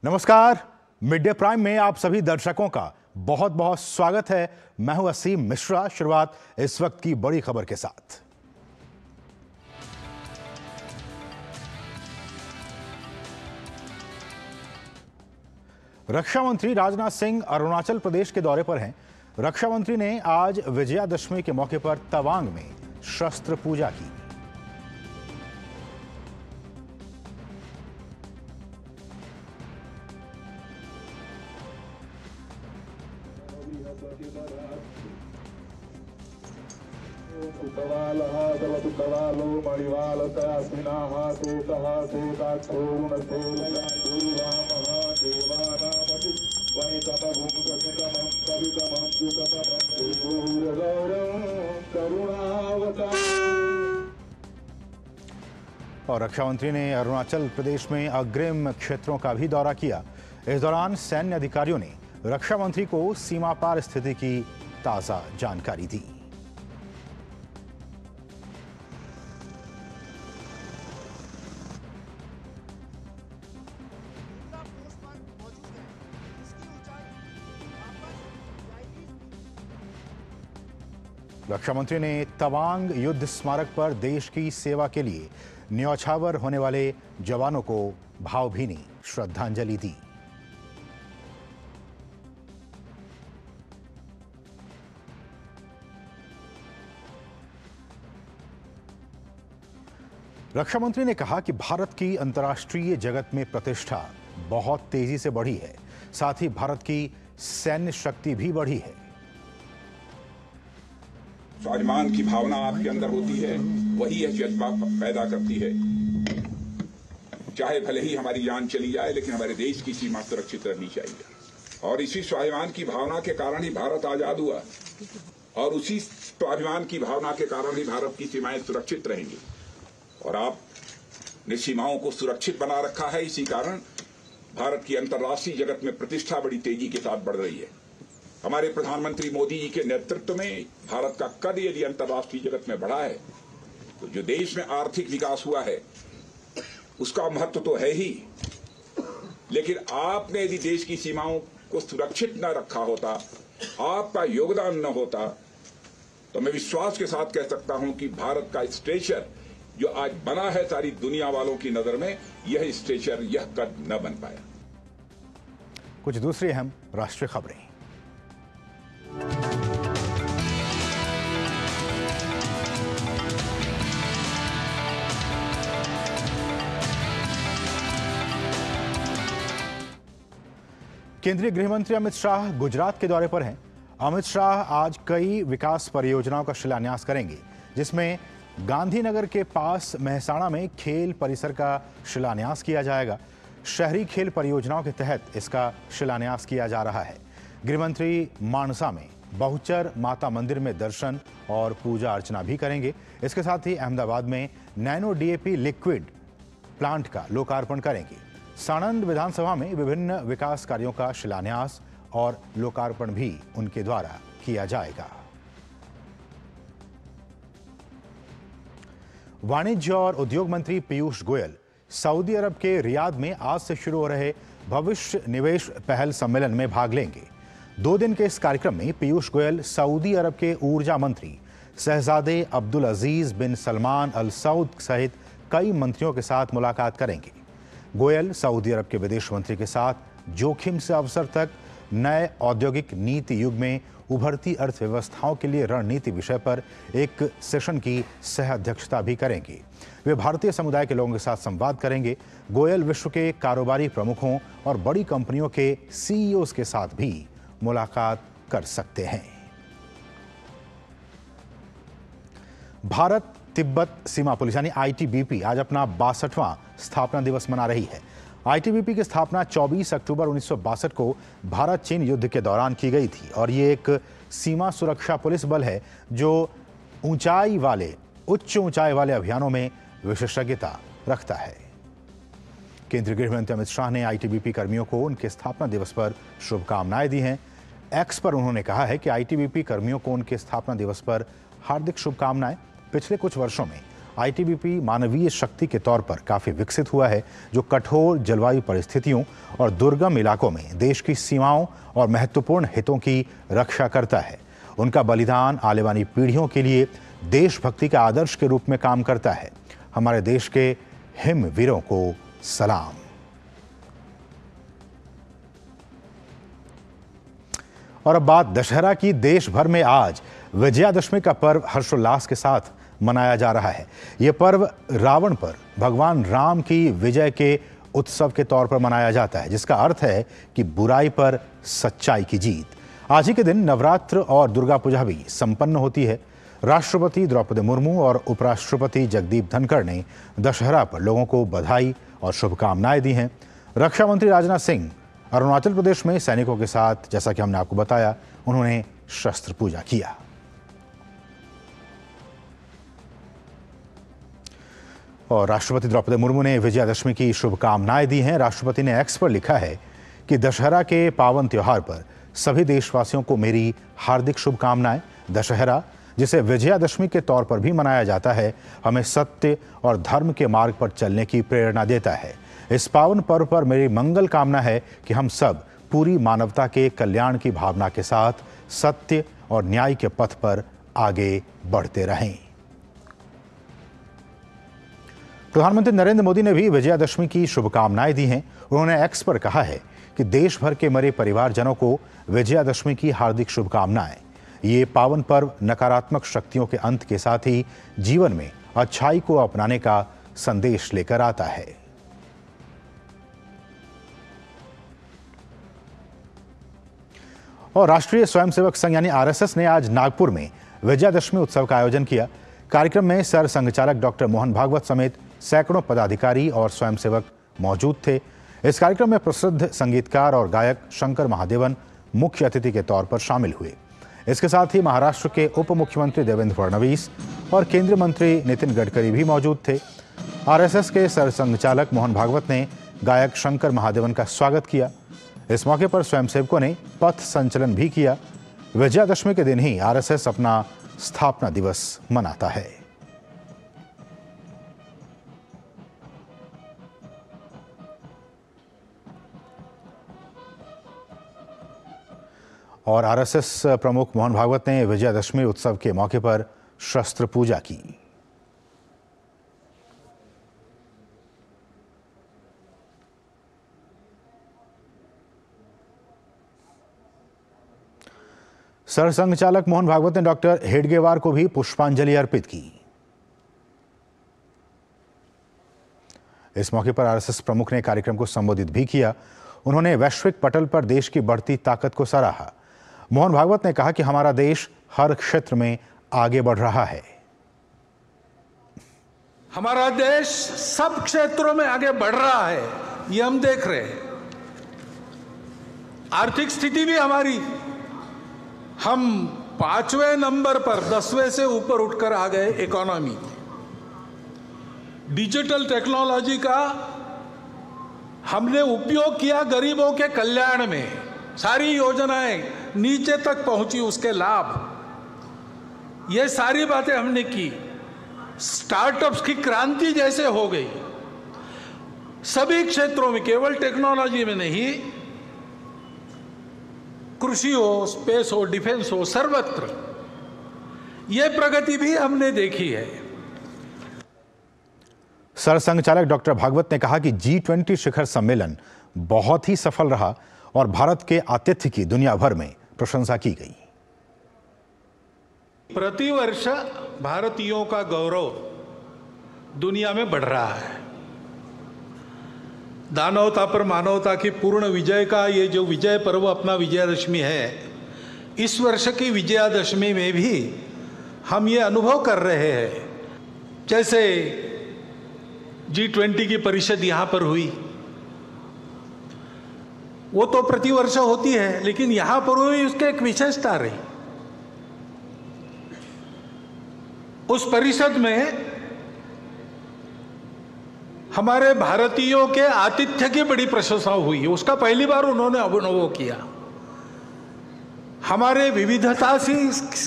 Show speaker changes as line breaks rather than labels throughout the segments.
नमस्कार, mid day prime में आप सभी दर्शकों का बहुत बहुत स्वागत है। मैं हूं असीम मिश्रा। शुरुआत इस वक्त की बड़ी खबर के साथ। रक्षा मंत्री राजनाथ सिंह अरुणाचल प्रदेश के दौरे पर हैं। रक्षा मंत्री ने आज विजयादशमी के मौके पर तवांग में शस्त्र पूजा की। और रक्षा मंत्री ने अरुणाचल प्रदेश में अग्रिम क्षेत्रों का भी दौरा किया। इस दौरान सैन्य अधिकारियों ने रक्षा मंत्री को सीमा पार स्थिति की ताजा जानकारी दी। रक्षा मंत्री ने तवांग युद्ध स्मारक पर देश की सेवा के लिए न्यौछावर होने वाले जवानों को भावभीनी श्रद्धांजलि दी। रक्षा मंत्री ने कहा कि भारत की अंतर्राष्ट्रीय जगत में प्रतिष्ठा बहुत तेजी से बढ़ी है, साथ ही भारत की सैन्य शक्ति भी बढ़ी है।
स्वाभिमान की भावना आपके अंदर होती है, वही यह जज्बा पैदा करती है। चाहे भले ही हमारी जान चली जाए, लेकिन हमारे देश की सीमा सुरक्षित रहनी चाहिए। और इसी स्वाभिमान की भावना के कारण ही भारत आजाद हुआ, और उसी स्वाभिमान की भावना के कारण ही भारत की सीमाएं सुरक्षित रहेंगी। और आपने सीमाओं को सुरक्षित बना रखा है, इसी कारण भारत की अंतर्राष्ट्रीय जगत में प्रतिष्ठा बड़ी तेजी के साथ बढ़ रही है। हमारे प्रधानमंत्री मोदी जी के नेतृत्व में भारत का कद यदि अंतर्राष्ट्रीय जगत में बढ़ा है, तो जो देश में आर्थिक विकास हुआ है उसका महत्व तो है ही, लेकिन आपने यदि देश की सीमाओं को सुरक्षित न रखा होता, आपका योगदान न होता, तो मैं विश्वास के साथ कह सकता हूं कि भारत का स्टेचर जो आज बना है सारी दुनिया वालों की नजर में, यह स्टेचर, यह कद न बन पाया।
कुछ दूसरी अहम राष्ट्रीय खबरें। केंद्रीय गृह मंत्री अमित शाह गुजरात के दौरे पर हैं। अमित शाह आज कई विकास परियोजनाओं का शिलान्यास करेंगे, जिसमें गांधीनगर के पास मेहसाणा में खेल परिसर का शिलान्यास किया जाएगा। शहरी खेल परियोजनाओं के तहत इसका शिलान्यास किया जा रहा है। गृहमंत्री मानसा में बहुचर माता मंदिर में दर्शन और पूजा अर्चना भी करेंगे। इसके साथ ही अहमदाबाद में नैनो डीएपी लिक्विड प्लांट का लोकार्पण करेंगे। साणंद विधानसभा में विभिन्न विकास कार्यों का शिलान्यास और लोकार्पण भी उनके द्वारा किया जाएगा। वाणिज्य और उद्योग मंत्री पीयूष गोयल सऊदी अरब के रियाद में आज से शुरू हो रहे भविष्य निवेश पहल सम्मेलन में भाग लेंगे। 2 दिन के इस कार्यक्रम में पीयूष गोयल सऊदी अरब के ऊर्जा मंत्री शहजादे अब्दुल अजीज बिन सलमान अल सऊद सहित कई मंत्रियों के साथ मुलाकात करेंगे। गोयल सऊदी अरब के विदेश मंत्री के साथ जोखिम से अवसर तक नए औद्योगिक नीति युग में उभरती अर्थव्यवस्थाओं के लिए रणनीति विषय पर एक सेशन की सह अध्यक्षता भी करेंगे। वे भारतीय समुदाय के लोगों के साथ संवाद करेंगे। गोयल विश्व के कारोबारी प्रमुखों और बड़ी कंपनियों के सीईओ के साथ भी मुलाकात कर सकते हैं। भारत तिब्बत सीमा पुलिस यानी आईटीबीपी आज अपना 62वां स्थापना दिवस मना रही है। आईटीबीपी की स्थापना 24 अक्टूबर 1962 को भारत चीन युद्ध के दौरान की गई थी और ये एक सीमा सुरक्षा पुलिस बल है जो उच्च ऊंचाई वाले अभियानों में विशेषज्ञता रखता है। केंद्रीय गृह मंत्री अमित शाह ने आईटीबीपी कर्मियों को उनके स्थापना दिवस पर शुभकामनाएं दी हैं। एक्स पर उन्होंने कहा है कि आईटीबीपी कर्मियों को उनके स्थापना दिवस पर हार्दिक शुभकामनाएं। पिछले कुछ वर्षों में आईटीबीपी मानवीय शक्ति के तौर पर काफी विकसित हुआ है, जो कठोर जलवायु परिस्थितियों और दुर्गम इलाकों में देश की सीमाओं और महत्वपूर्ण हितों की रक्षा करता है। उनका बलिदान आने वाली पीढ़ियों के लिए देशभक्ति का आदर्श के रूप में काम करता है। हमारे देश के हिम वीरों को सलाम। और अब बात दशहरा की। देश भर में आज विजयादशमी का पर्व हर्षोल्लास के साथ मनाया जा रहा है। यह पर्व रावण पर भगवान राम की विजय के उत्सव के तौर पर मनाया जाता है, जिसका अर्थ है कि बुराई पर सच्चाई की जीत। आज ही के दिन नवरात्र और दुर्गा पूजा भी संपन्न होती है। राष्ट्रपति द्रौपदी मुर्मू और उपराष्ट्रपति जगदीप धनखड़ ने दशहरा पर लोगों को बधाई और शुभकामनाएं दी हैं। रक्षा मंत्री राजनाथ सिंह अरुणाचल प्रदेश में सैनिकों के साथ, जैसा कि हमने आपको बताया, उन्होंने शस्त्र पूजा किया। और राष्ट्रपति द्रौपदी मुर्मू ने विजयादशमी की शुभकामनाएं दी हैं। राष्ट्रपति ने एक्स पर लिखा है कि दशहरा के पावन त्योहार पर सभी देशवासियों को मेरी हार्दिक शुभकामनाएं। दशहरा, जिसे विजयादशमी के तौर पर भी मनाया जाता है, हमें सत्य और धर्म के मार्ग पर चलने की प्रेरणा देता है। इस पावन पर्व पर मेरी मंगल कामना है कि हम सब पूरी मानवता के कल्याण की भावना के साथ सत्य और न्याय के पथ पर आगे बढ़ते रहें। प्रधानमंत्री नरेंद्र मोदी ने भी विजयादशमी की शुभकामनाएं दी हैं। उन्होंने एक्स पर कहा है कि देश भर के मरे परिवारजनों को विजयादशमी की हार्दिक शुभकामनाएं। ये पावन पर्व नकारात्मक शक्तियों के अंत के साथ ही जीवन में अच्छाई को अपनाने का संदेश लेकर आता है। और राष्ट्रीय स्वयंसेवक संघ यानी आरएसएस ने आज नागपुर में विजयादशमी उत्सव का आयोजन किया। कार्यक्रम में सर संघचालक डॉक्टर मोहन भागवत समेत सैकड़ों पदाधिकारी और स्वयंसेवक मौजूद थे। इस कार्यक्रम में प्रसिद्ध संगीतकार और गायक शंकर महादेवन मुख्य अतिथि के तौर पर शामिल हुए। इसके साथ ही महाराष्ट्र के उप मुख्यमंत्री देवेंद्र फडणवीस और केंद्रीय मंत्री नितिन गडकरी भी मौजूद थे। आरएसएस के सर संघचालक मोहन भागवत ने गायक शंकर महादेवन का स्वागत किया। इस मौके पर स्वयंसेवकों ने पथ संचलन भी किया। विजयादशमी के दिन ही आरएसएस अपना स्थापना दिवस मनाता है। और आरएसएस प्रमुख मोहन भागवत ने विजयादशमी उत्सव के मौके पर शस्त्र पूजा की। सरसंघ चालक मोहन भागवत ने डॉक्टर हेडगेवार को भी पुष्पांजलि अर्पित की। इस मौके पर आरएसएस प्रमुख ने कार्यक्रम को संबोधित भी किया। उन्होंने वैश्विक पटल पर देश की बढ़ती ताकत को सराहा। मोहन भागवत ने कहा कि हमारा देश हर क्षेत्र में आगे बढ़ रहा है।
हमारा देश सब क्षेत्रों में आगे बढ़ रहा है, ये हम देख रहे हैं। आर्थिक स्थिति भी हमारी, हम 5वें नंबर पर 10वें से ऊपर उठकर आ गए इकोनॉमी। डिजिटल टेक्नोलॉजी का हमने उपयोग किया गरीबों के कल्याण में, सारी योजनाएं नीचे तक पहुंची, उसके लाभ, ये सारी बातें हमने की। स्टार्टअप्स की क्रांति जैसे हो गई सभी क्षेत्रों में, केवल टेक्नोलॉजी में नहीं, कृषि हो, स्पेस हो, डिफेंस हो, सर्वत्र ये प्रगति भी हमने देखी है।
सरसंघ चालक डॉक्टर भागवत ने कहा कि G20 शिखर सम्मेलन बहुत ही सफल रहा और भारत के आतिथ्य की दुनिया भर में प्रशंसा की गई।
प्रतिवर्ष भारतीयों का गौरव दुनिया में बढ़ रहा है। दानवता पर मानवता की पूर्ण विजय का ये जो विजय पर्व अपना विजयादशमी है, इस वर्ष की विजयादशमी में भी हम ये अनुभव कर रहे हैं। जैसे G20 की परिषद यहाँ पर हुई, वो तो प्रतिवर्ष होती है, लेकिन यहाँ पर हुई, उसके एक विशेषता रही। उस परिषद में हमारे भारतीयों के आतिथ्य की बड़ी प्रशंसा हुई, उसका पहली बार उन्होंने अनुभव किया। हमारे विविधता से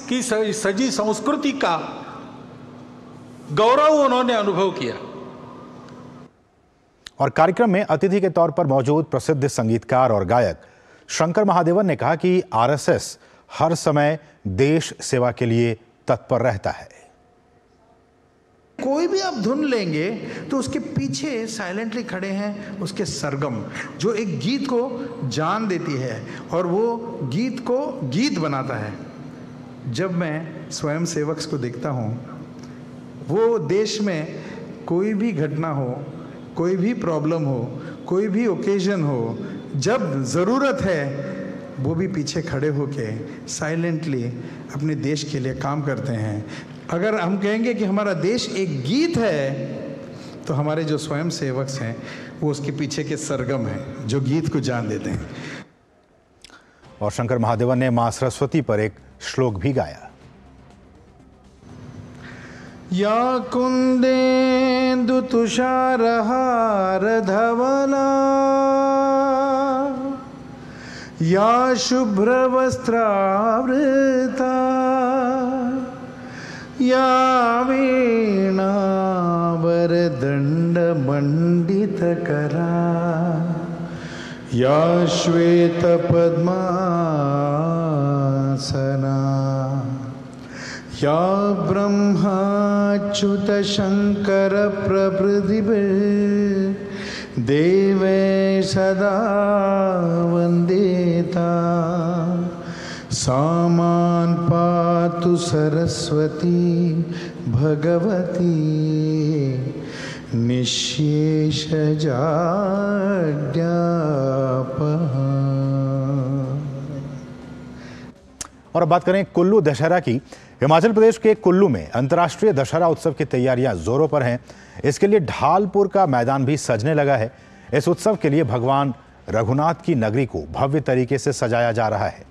की सजी संस्कृति का गौरव उन्होंने अनुभव किया।
और कार्यक्रम में अतिथि के तौर पर मौजूद प्रसिद्ध संगीतकार और गायक शंकर महादेवन ने कहा कि आरएसएस हर समय देश सेवा के लिए तत्पर रहता है।
कोई भी आप धुन लेंगे तो उसके पीछे साइलेंटली खड़े हैं उसके सरगम, जो एक गीत को जान देती है और वो गीत को गीत बनाता है। जब मैं स्वयं सेवक को देखता हूँ, वो देश में कोई भी घटना हो, कोई भी प्रॉब्लम हो, कोई भी ओकेजन हो, जब ज़रूरत है वो भी पीछे खड़े होके साइलेंटली अपने देश के लिए काम करते हैं। अगर हम कहेंगे कि हमारा देश एक गीत है, तो हमारे जो स्वयं सेवक हैं वो उसके पीछे के सरगम हैं जो गीत को जान देते हैं।
और शंकर महादेवन ने मां सरस्वती पर एक श्लोक भी गाया।
या कुंदेन्दु तुषारहार धवला, या शुभ्रवस्त्रावृता, या वीणावरदण्डमण्डितकरा, या श्वेतपद्मासना, या ब्रह्माच्युतशङ्करप्रभृतिभिः देवे सदा वन्दिता, सा मां पातु सरस्वती भगवती निःशेषजाड्यापहा।
और अब बात करें कुल्लू दशहरा की। हिमाचल प्रदेश के कुल्लू में अंतर्राष्ट्रीय दशहरा उत्सव की तैयारियां जोरों पर हैं। इसके लिए ढालपुर का मैदान भी सजने लगा है। इस उत्सव के लिए भगवान रघुनाथ की नगरी को भव्य तरीके से सजाया जा रहा है।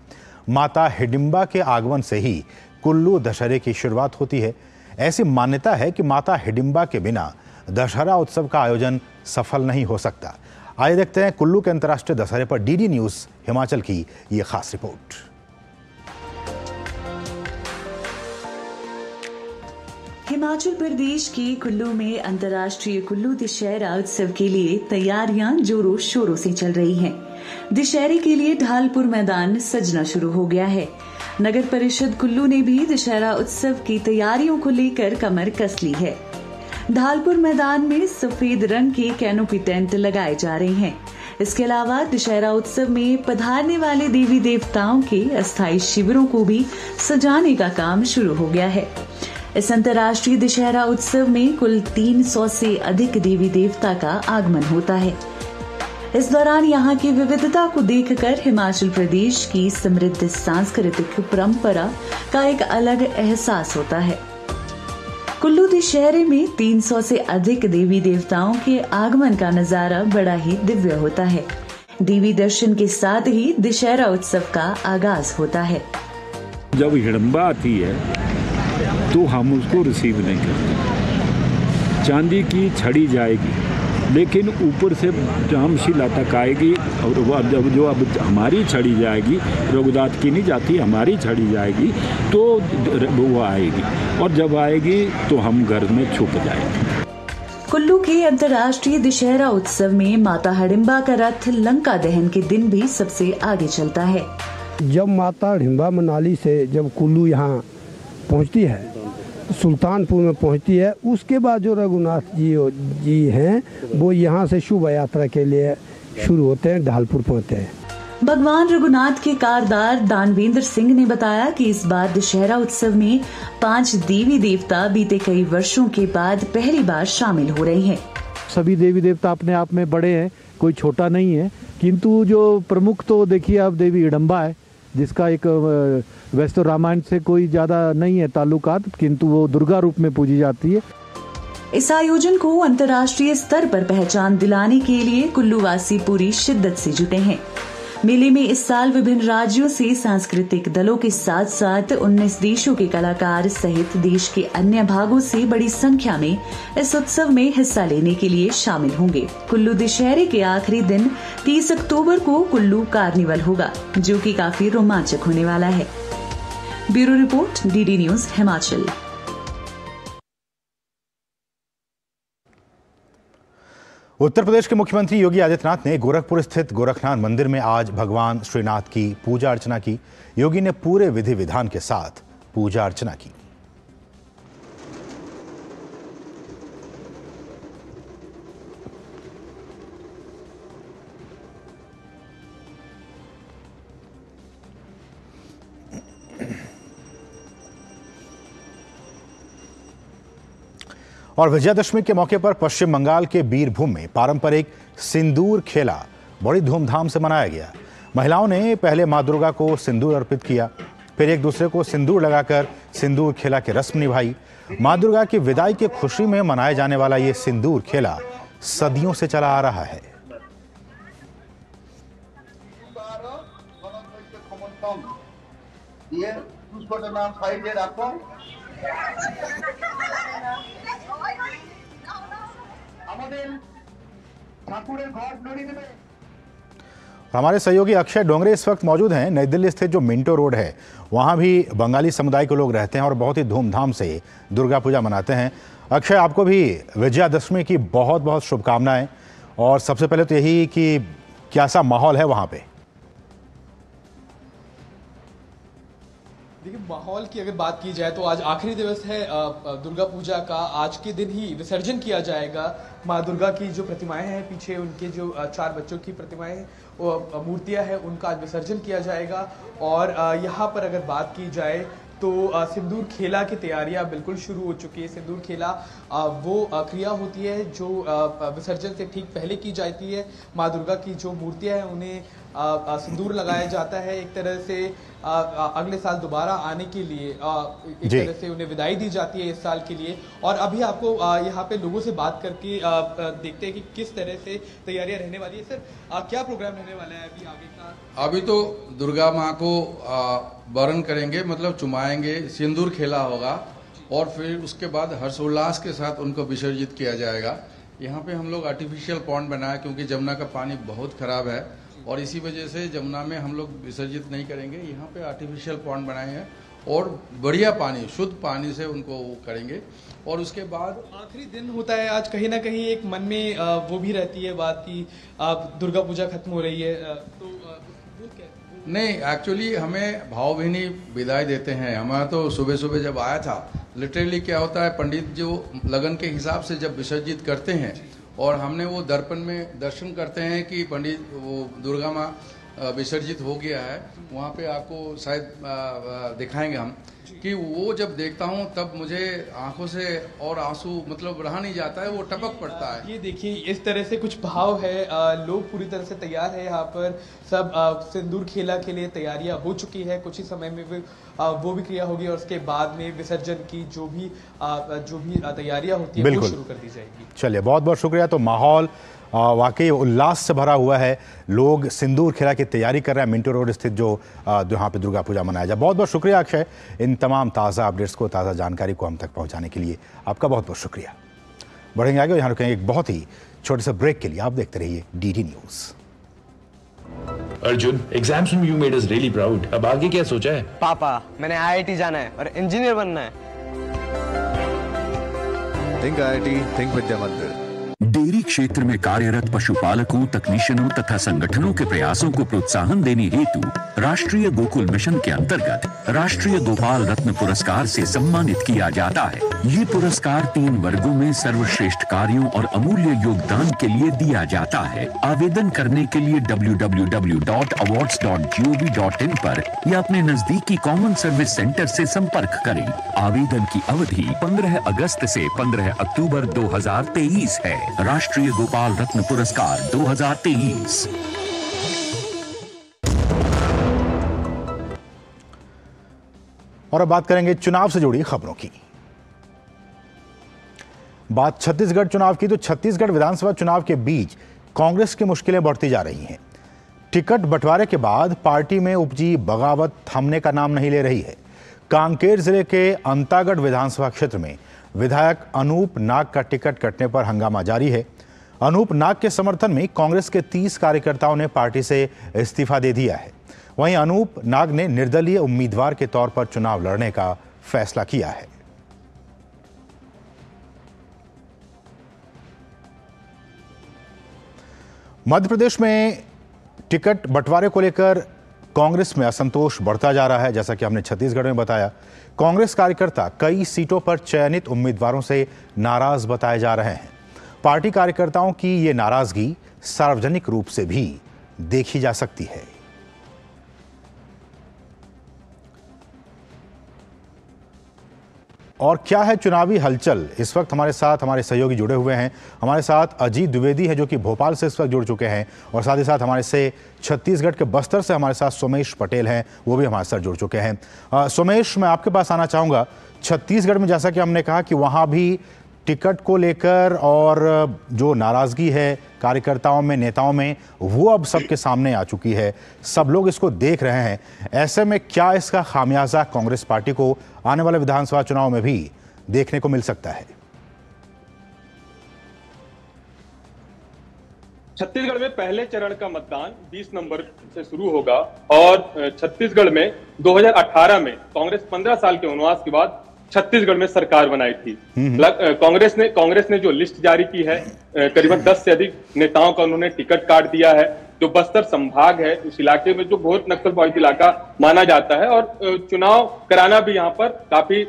माता हिडिंबा के आगमन से ही कुल्लू दशहरे की शुरुआत होती है। ऐसी मान्यता है कि माता हिडिंबा के बिना दशहरा उत्सव का आयोजन सफल नहीं हो सकता। आइए देखते हैं कुल्लू के अंतर्राष्ट्रीय दशहरे पर डीडी न्यूज हिमाचल की ये खास रिपोर्ट।
हिमाचल प्रदेश के कुल्लू में अंतर्राष्ट्रीय कुल्लू दशहरा उत्सव के लिए तैयारियां जोरों शोरों से चल रही हैं। दशहरे के लिए ढालपुर मैदान सजना शुरू हो गया है। नगर परिषद कुल्लू ने भी दशहरा उत्सव की तैयारियों को लेकर कमर कस ली है। ढालपुर मैदान में सफेद रंग के कैनोपी टेंट लगाए जा रहे हैं। इसके अलावा दशहरा उत्सव में पधारने वाले देवी देवताओं के अस्थायी शिविरों को भी सजाने का काम शुरू हो गया है। इस अंतर्राष्ट्रीय दशहरा उत्सव में कुल 300 से अधिक देवी देवता का आगमन होता है। इस दौरान यहाँ की विविधता को देखकर हिमाचल प्रदेश की समृद्ध सांस्कृतिक परंपरा का एक अलग एहसास होता है। कुल्लू दशहरे में 300 से अधिक देवी देवताओं के आगमन का नजारा बड़ा ही दिव्य होता है। देवी दर्शन के साथ ही दशहरा उत्सव का आगाज होता है।
जब हिडंबा आती है तो हम उसको रिसीव नहीं करते। चांदी की छड़ी जाएगी, लेकिन ऊपर से रामशिला तक आएगी, और वो अब हमारी छड़ी जाएगी, रघुनाथ की नहीं जाती, हमारी छड़ी जाएगी तो वो आएगी, और जब आएगी तो हम घर में छुप जाएंगे।
कुल्लू के अंतर्राष्ट्रीय दशहरा उत्सव में माता हिडिंबा का रथ लंका दहन के दिन भी सबसे आगे चलता है।
जब माता हिडिंबा मनाली से जब कुल्लू यहाँ पहुँचती है, सुल्तानपुर में पहुंचती है, उसके बाद जो रघुनाथ जी हैं वो यहाँ से शुभ यात्रा के लिए शुरू होते हैं, ढालपुर पहुंचते हैं।
भगवान रघुनाथ के कारदार दानवेंद्र सिंह ने बताया कि इस बार दशहरा उत्सव में 5 देवी देवता बीते कई वर्षों के बाद पहली बार शामिल हो रहे हैं।
सभी देवी देवता अपने आप में बड़े हैं, कोई छोटा नहीं है, किंतु जो प्रमुख तो देखिए अब देवी हिडिंबा है, जिसका एक वैसे तो रामायण से कोई ज्यादा नहीं है ताल्लुकात, किंतु वो दुर्गा रूप में पूजी जाती है।
इस आयोजन को अंतर्राष्ट्रीय स्तर पर पहचान दिलाने के लिए कुल्लू वासी पूरी शिद्दत से जुटे हैं। मेले में इस साल विभिन्न राज्यों से सांस्कृतिक दलों के साथ साथ 19 देशों के कलाकार सहित देश के अन्य भागों से बड़ी संख्या में इस उत्सव में हिस्सा लेने के लिए शामिल होंगे। कुल्लू दशहरे के आखिरी दिन 30 अक्टूबर को कुल्लू कार्निवल होगा, जो कि काफी रोमांचक होने वाला है। Bureau report, DD news Himachal.
Uttar Pradesh के मुख्यमंत्री योगी आदित्यनाथ ने गोरखपुर स्थित गोरखनाथ मंदिर में आज भगवान श्रीनाथ की पूजा अर्चना की। योगी ने पूरे विधि विधान के साथ पूजा अर्चना की। और विजयादशमी के मौके पर पश्चिम बंगाल के बीरभूम में पारंपरिक सिंदूर खेला बड़ी धूमधाम से मनाया गया। महिलाओं ने पहले मां दुर्गा को सिंदूर अर्पित किया, फिर एक दूसरे को सिंदूर लगाकर सिंदूर खेला की रस्म निभाई। मां दुर्गा की विदाई की खुशी में मनाया जाने वाला ये सिंदूर खेला सदियों से चला आ रहा है। हमारे सहयोगी अक्षय डोंगरे इस वक्त मौजूद हैं नई दिल्ली स्थित जो मिंटो रोड है, वहां भी बंगाली समुदाय के लोग रहते हैं और बहुत ही धूमधाम से दुर्गा पूजा मनाते हैं। अक्षय, आपको भी विजयादशमी की बहुत बहुत शुभकामनाएं। और सबसे पहले तो यही कि कैसा माहौल है वहां पे?
देखिए, माहौल की अगर बात की जाए तो आज आखिरी दिवस है दुर्गा पूजा का। आज के दिन ही विसर्जन किया जाएगा माँ दुर्गा की जो प्रतिमाएं हैं, पीछे उनके जो 4 बच्चों की प्रतिमाएं हैं, वो मूर्तियां हैं, उनका आज विसर्जन किया जाएगा। और यहाँ पर अगर बात की जाए तो सिंदूर खेला की तैयारियां बिल्कुल शुरू हो चुकी है। सिंदूर खेला वो क्रिया होती है जो विसर्जन से ठीक पहले की जाती है। माँ दुर्गा की जो मूर्तियां हैं उन्हें सिंदूर लगाया जाता है, एक तरह से अगले साल दोबारा आने के लिए एक तरह से उन्हें विदाई दी जाती है इस साल के लिए। और अभी आपको यहाँ पे लोगों से बात करके देखते हैं कि किस तरह से तैयारियां रहने वाली है। सर, क्या प्रोग्राम रहने वाला है अभी आगे का?
अभी तो दुर्गा माँ को वरण करेंगे, मतलब चुमाएंगे, सिंदूर खेला होगा और फिर उसके बाद हर्षोल्लास के साथ उनको विसर्जित किया जाएगा। यहाँ पे हम लोग आर्टिफिशियल पॉन्ड बनाया क्योंकि जमुना का पानी बहुत खराब है और इसी वजह से जमुना में हम लोग विसर्जित नहीं करेंगे। यहाँ पे आर्टिफिशियल पॉन्ड बनाए हैं और बढ़िया पानी, शुद्ध पानी से उनको वो करेंगे। और उसके बाद
आखिरी दिन होता है आज, कहीं ना कहीं एक मन में वो भी रहती है बात कि दुर्गा पूजा खत्म हो रही है, तो
नहीं, एक्चुअली हमें भावभीनी विदाई देते हैं। हमारा तो सुबह सुबह जब आया था, लिटरली क्या होता है, पंडित जो लगन के हिसाब से जब विसर्जित करते हैं और हमने वो दर्पण में दर्शन करते हैं कि पंडित वो दुर्गा माँ विसर्जित हो गया है, वहाँ पे आपको शायद दिखाएंगे हम कि वो जब देखता हूँ तब मुझे आंखों से और आंसू मतलब रहा नहीं जाता है, वो टपक पड़ता है।
ये देखिए, इस तरह से कुछ भाव है। लोग पूरी तरह से तैयार है यहाँ पर, सब सिंदूर खेला के लिए तैयारियां हो चुकी है। कुछ ही समय में वो भी क्रिया होगी और उसके बाद में विसर्जन की जो भी तैयारियां होती है वो शुरू कर दी जाएगी।
चलिए, बहुत बहुत शुक्रिया। तो माहौल वाकई उल्लास से भरा हुआ है, लोग सिंदूर खेला की तैयारी कर रहे हैं मिंटो रोड स्थित जो यहाँ पे दुर्गा पूजा मनाया जाए। बहुत बहुत शुक्रिया अक्षय, इन तमाम ताज़ा अपडेट्स को, ताज़ा जानकारी को हम तक पहुँचाने के लिए आपका बहुत बहुत शुक्रिया। बढ़ेंगे आगे, यहाँ रुकेंगे एक बहुत ही छोटे से ब्रेक के लिए। आप देखते रहिए DD न्यूज़।
अर्जुन, एग्जाम्स में you made us really proud. अब आगे क्या सोचा है?
पापा, मैंने IIT जाना है और इंजीनियर बनना है।
थिंक IIT, थिंक विद्या मंदिर।
डेयरी क्षेत्र में कार्यरत पशुपालकों, तकनीशियनों तथा संगठनों के प्रयासों को प्रोत्साहन देने हेतु राष्ट्रीय गोकुल मिशन के अंतर्गत राष्ट्रीय गोपाल रत्न पुरस्कार से सम्मानित किया जाता है। ये पुरस्कार 3 वर्गों में सर्वश्रेष्ठ कार्यों और अमूल्य योगदान के लिए दिया जाता है। आवेदन करने के लिए www.awards.gov.in पर या अपने नजदीकी कॉमन सर्विस सेंटर से संपर्क करें। आवेदन की अवधि 15 अगस्त से 15 अक्टूबर 2023 है। राष्ट्रीय गोपाल रत्न पुरस्कार 2023।
और अब बात करेंगे चुनाव से जुड़ी खबरों की। बात छत्तीसगढ़ चुनाव की, तो छत्तीसगढ़ विधानसभा चुनाव के बीच कांग्रेस की मुश्किलें बढ़ती जा रही हैं। टिकट बंटवारे के बाद पार्टी में उपजी बगावत थमने का नाम नहीं ले रही है। कांकेर जिले के अंतागढ़ विधानसभा क्षेत्र में विधायक अनूप नाग का टिकट कटने पर हंगामा जारी है। अनूप नाग के समर्थन में कांग्रेस के 30 कार्यकर्ताओं ने पार्टी से इस्तीफा दे दिया है। वहीं अनूप नाग ने निर्दलीय उम्मीदवार के तौर पर चुनाव लड़ने का फैसला किया है। मध्य प्रदेश में टिकट बंटवारे को लेकर कांग्रेस में असंतोष बढ़ता जा रहा है। जैसा कि हमने छत्तीसगढ़ में बताया, कांग्रेस कार्यकर्ता कई सीटों पर चयनित उम्मीदवारों से नाराज बताए जा रहे हैं। पार्टी कार्यकर्ताओं की ये नाराजगी सार्वजनिक रूप से भी देखी जा सकती है। और क्या है चुनावी हलचल, इस वक्त हमारे साथ हमारे सहयोगी जुड़े हुए हैं। हमारे साथ अजीत द्विवेदी है जो कि भोपाल से इस वक्त जुड़ चुके हैं, और साथ ही साथ हमारे से छत्तीसगढ़ के बस्तर से हमारे साथ सोमेश पटेल हैं, वो भी हमारे साथ जुड़ चुके हैं। सोमेश, मैं आपके पास आना चाहूँगा। छत्तीसगढ़ में जैसा कि हमने कहा कि वहाँ भी टिकट को लेकर और जो नाराज़गी है कार्यकर्ताओं में, नेताओं में, वो अब सबके सामने आ चुकी है। सब लोग इसको देख रहे हैं। ऐसे में क्या इसका खामियाजा कांग्रेस पार्टी को आने वाले विधानसभा चुनाव में भी देखने को मिल सकता है?
छत्तीसगढ़ में पहले चरण का मतदान 20 नवंबर से शुरू होगा और छत्तीसगढ़ में 2018 में कांग्रेस 15 साल के वनवास के बाद छत्तीसगढ़ में सरकार बनाई थी। कांग्रेस ने जो लिस्ट जारी की है, करीबन 10 से अधिक नेताओं का उन्होंने टिकट काट दिया है। जो बस्तर संभाग है, उस इलाके में जो घोर नक्सल प्रभावित इलाका माना जाता है, और चुनाव कराना भी यहाँ पर काफी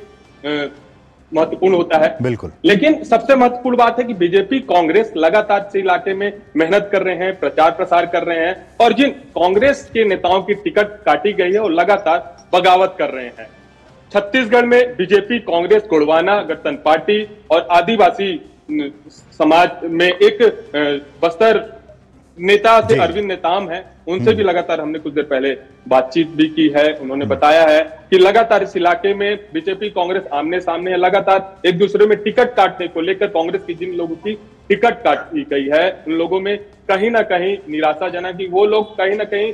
महत्वपूर्ण होता है।
बिल्कुल।
लेकिन सबसे महत्वपूर्ण बात है कि बीजेपी कांग्रेस लगातार इस इलाके में मेहनत कर रहे हैं, प्रचार प्रसार कर रहे हैं, और जिन कांग्रेस के नेताओं की टिकट काटी गई है वो लगातार बगावत कर रहे हैं। छत्तीसगढ़ में बीजेपी, कांग्रेस, गोंडवाना गणतंत्र पार्टी और आदिवासी समाज में एक बस्तर नेता से अरविंद नेताम है, उनसे भी लगातार हमने कुछ देर पहले बातचीत भी की है। उन्होंने बताया है कि लगातार इस इलाके में बीजेपी कांग्रेस आमने सामने है। लगातार एक दूसरे में टिकट काटने को लेकर कांग्रेस की जिन लोगों की टिकट काटी गई है, उन लोगों में कहीं ना कहीं निराशाजनक कि वो लोग कहीं ना कहीं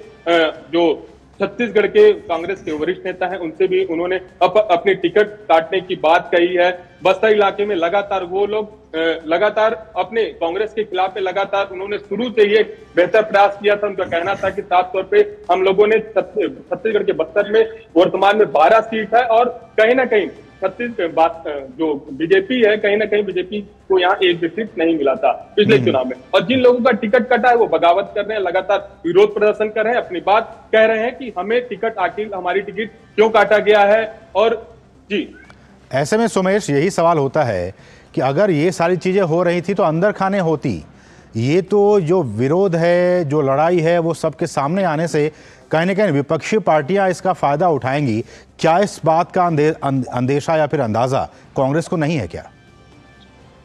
जो छत्तीसगढ़ के कांग्रेस के वरिष्ठ नेता हैं, उनसे भी उन्होंने अपनी टिकट काटने की बात कही है। बस्तर इलाके में लगातार वो लोग लगातार अपने कांग्रेस के खिलाफ लगातार उन्होंने शुरू से ही एक बेहतर प्रयास किया था। उनका कहना था कि साफ तौर पे हम लोगों ने छत्तीसगढ़ के बस्तर में वर्तमान में 12 सीट है, और कहीं ना कहीं जो बीजेपी है, कहीं ना कहीं बीजेपी को यहाँ एक भी सीट नहीं मिला था पिछले चुनाव में, और जिन लोगों का टिकट कटा है वो बगावत कर रहे हैं, लगातार विरोध प्रदर्शन कर रहे हैं, अपनी बात कह रहे हैं कि हमें टिकट आखिर हमारी टिकट क्यों काटा गया है। और जी,
ऐसे में सोमेश यही सवाल होता है कि अगर ये सारी चीजें हो रही थी तो अंदर खाने होती। ये तो जो विरोध है, जो लड़ाई है, वो सबके सामने आने से कहीं ना कहीं विपक्षी पार्टियां इसका फायदा उठाएंगी। क्या इस बात का अंदेशा या फिर अंदाजा कांग्रेस को नहीं है क्या?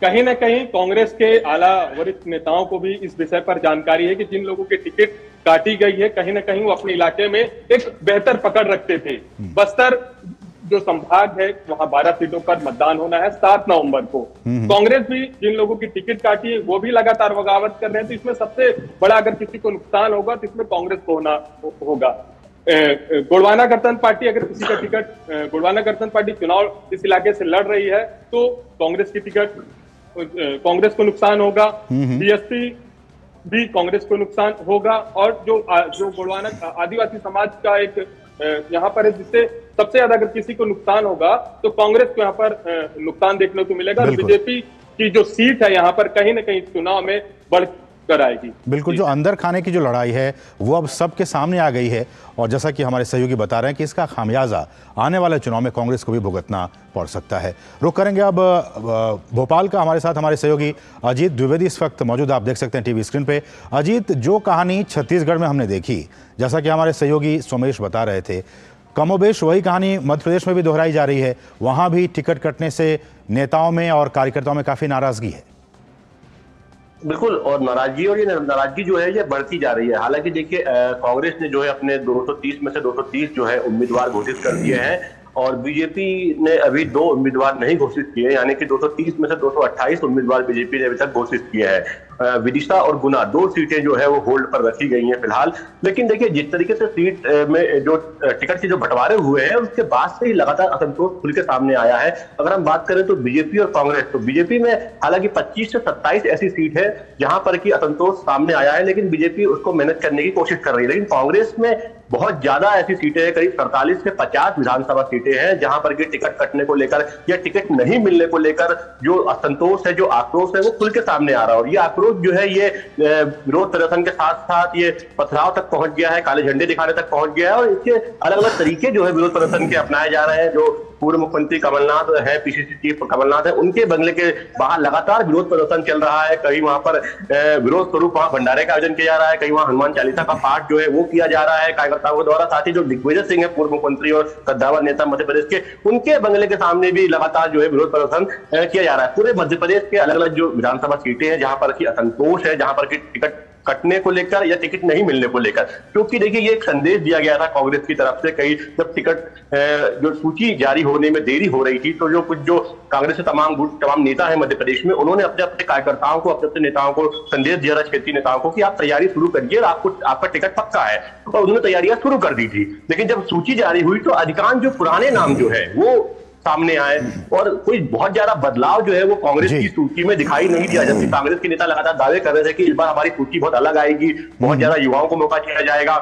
कहीं ना कहीं कांग्रेस के आला वरिष्ठ नेताओं को भी इस विषय पर जानकारी है कि जिन लोगों की टिकट काटी गई है, कहीं ना कहीं वो अपने इलाके में एक बेहतर पकड़ रखते थे। बस्तर जो संभाग है, वहां 12 सीटों पर मतदान होना है 7 नवंबर को। कांग्रेस भी जिन लोगों की टिकट काटी है वो भी लगातार बगावत कर रहे हैं। तो इसमें सबसे बड़ा अगर किसी को नुकसान होगा तो इसमें कांग्रेस को होगा। गोंडवाना गणतंत्र पार्टी, अगर किसी का टिकट, गोंडवाना गणतंत्र पार्टी चुनाव इस इलाके से लड़ रही है तो कांग्रेस की टिकट, कांग्रेस को नुकसान होगा। बीएसपी भी कांग्रेस को नुकसान होगा, और जो गोंडवाना आदिवासी समाज का एक यहाँ पर है, जिससे सबसे ज्यादा अगर किसी को नुकसान होगा तो कांग्रेस को यहाँ पर नुकसान देखने को मिलेगा। बीजेपी की जो सीट है यहाँ पर कहीं ना कहीं चुनाव में बढ़कर आएगी।
बिल्कुल, जो अंदर खाने की जो लड़ाई है वो अब सबके सामने आ गई है, और जैसा कि हमारे सहयोगी बता रहे हैं कि इसका खामियाजा आने वाले चुनाव में कांग्रेस को भी भुगतना पड़ सकता है। रुक करेंगे अब भोपाल का। हमारे साथ हमारे सहयोगी अजीत द्विवेदी इस वक्त मौजूद, आप देख सकते हैं टीवी स्क्रीन पे। अजीत, जो कहानी छत्तीसगढ़ में हमने देखी, जैसा कि हमारे सहयोगी सोमेश बता रहे थे, कमोबेश वही कहानी मध्य प्रदेश में भी दोहराई जा रही है। वहां भी टिकट कटने से नेताओं में और कार्यकर्ताओं में काफी नाराजगी है।
बिल्कुल, और ये नाराजगी जो है ये बढ़ती जा रही है। हालांकि देखिए, कांग्रेस ने जो है अपने 230 में से 230 जो है उम्मीदवार घोषित कर दिए हैं, और बीजेपी ने अभी 2 उम्मीदवार नहीं घोषित किए, यानी कि 230 में से 228 उम्मीदवार बीजेपी ने अभी तक घोषित किए हैं। विदिशा और गुना 2 सीटें जो है वो होल्ड पर रखी गई हैं फिलहाल। लेकिन देखिए, जिस तरीके से सीट में जो टिकट के जो बंटवारे हुए हैं उसके बाद से ही लगातार असंतोष खुल के सामने आया है। अगर हम बात करें तो बीजेपी और कांग्रेस, तो बीजेपी में हालांकि 25 से 27 ऐसी सीट है जहां पर कि असंतोष सामने आया है, लेकिन बीजेपी उसको मैनेज करने की कोशिश कर रही है। लेकिन कांग्रेस में बहुत ज्यादा ऐसी सीटें हैं, करीब 47 से 50 विधानसभा सीटें हैं जहां पर कि टिकट कटने को लेकर या टिकट नहीं मिलने को लेकर जो असंतोष है, जो आक्रोश है, वो खुल के सामने आ रहा है। और ये आक्रोश जो है ये विरोध प्रदर्शन के साथ साथ ये पथराव तक पहुंच गया है, काले झंडे दिखाने तक पहुंच गया है। और इसके अलग अलग तरीके जो है विरोध प्रदर्शन के अपनाए जा रहे हैं। जो पूर्व मुख्यमंत्री कमलनाथ है, पीसीसी चीफ कमलनाथ है, उनके बंगले के बाहर लगातार विरोध प्रदर्शन चल रहा है। कहीं वहां पर विरोध स्वरूप वहां भंडारे का आयोजन किया जा रहा है, कहीं वहां हनुमान चालीसा का पाठ जो है वो किया जा रहा है कार्यकर्ताओं के द्वारा। साथ ही जो दिग्विजय सिंह है, पूर्व मुख्यमंत्री और कद्दावर नेता मध्य प्रदेश के, उनके बंगले के सामने भी लगातार जो है विरोध प्रदर्शन किया जा रहा है। पूरे मध्य प्रदेश के अलग अलग जो विधानसभा सीटें हैं जहां पर की असंतोष है, जहां पर की टिकट कटने को लेकर या टिकट नहीं मिलने को लेकर, क्योंकि देखिए ये एक संदेश दिया गया था कांग्रेस की तरफ से, कई जब टिकट जो सूची जारी होने में देरी हो रही थी तो जो कुछ जो कांग्रेस के तमाम नेता है मध्य प्रदेश में, उन्होंने अपने अपने कार्यकर्ताओं को, अपने अपने नेताओं को संदेश दिया था, क्षेत्रीय नेताओं को, कि आप तैयारी शुरू करिए, आपका टिकट पक्का है। और उन्होंने तैयारियां शुरू कर दी थी। लेकिन जब सूची जारी हुई तो अधिकांश जो पुराने नाम जो है वो सामने आए और कोई बहुत ज्यादा बदलाव जो है वो कांग्रेस की सूची में दिखाई नहीं दिया। जबकि कांग्रेस के नेता लगातार दावे कर रहे थे कि इस बार हमारी सूची बहुत अलग आएगी, बहुत ज्यादा युवाओं को मौका दिया जाएगा,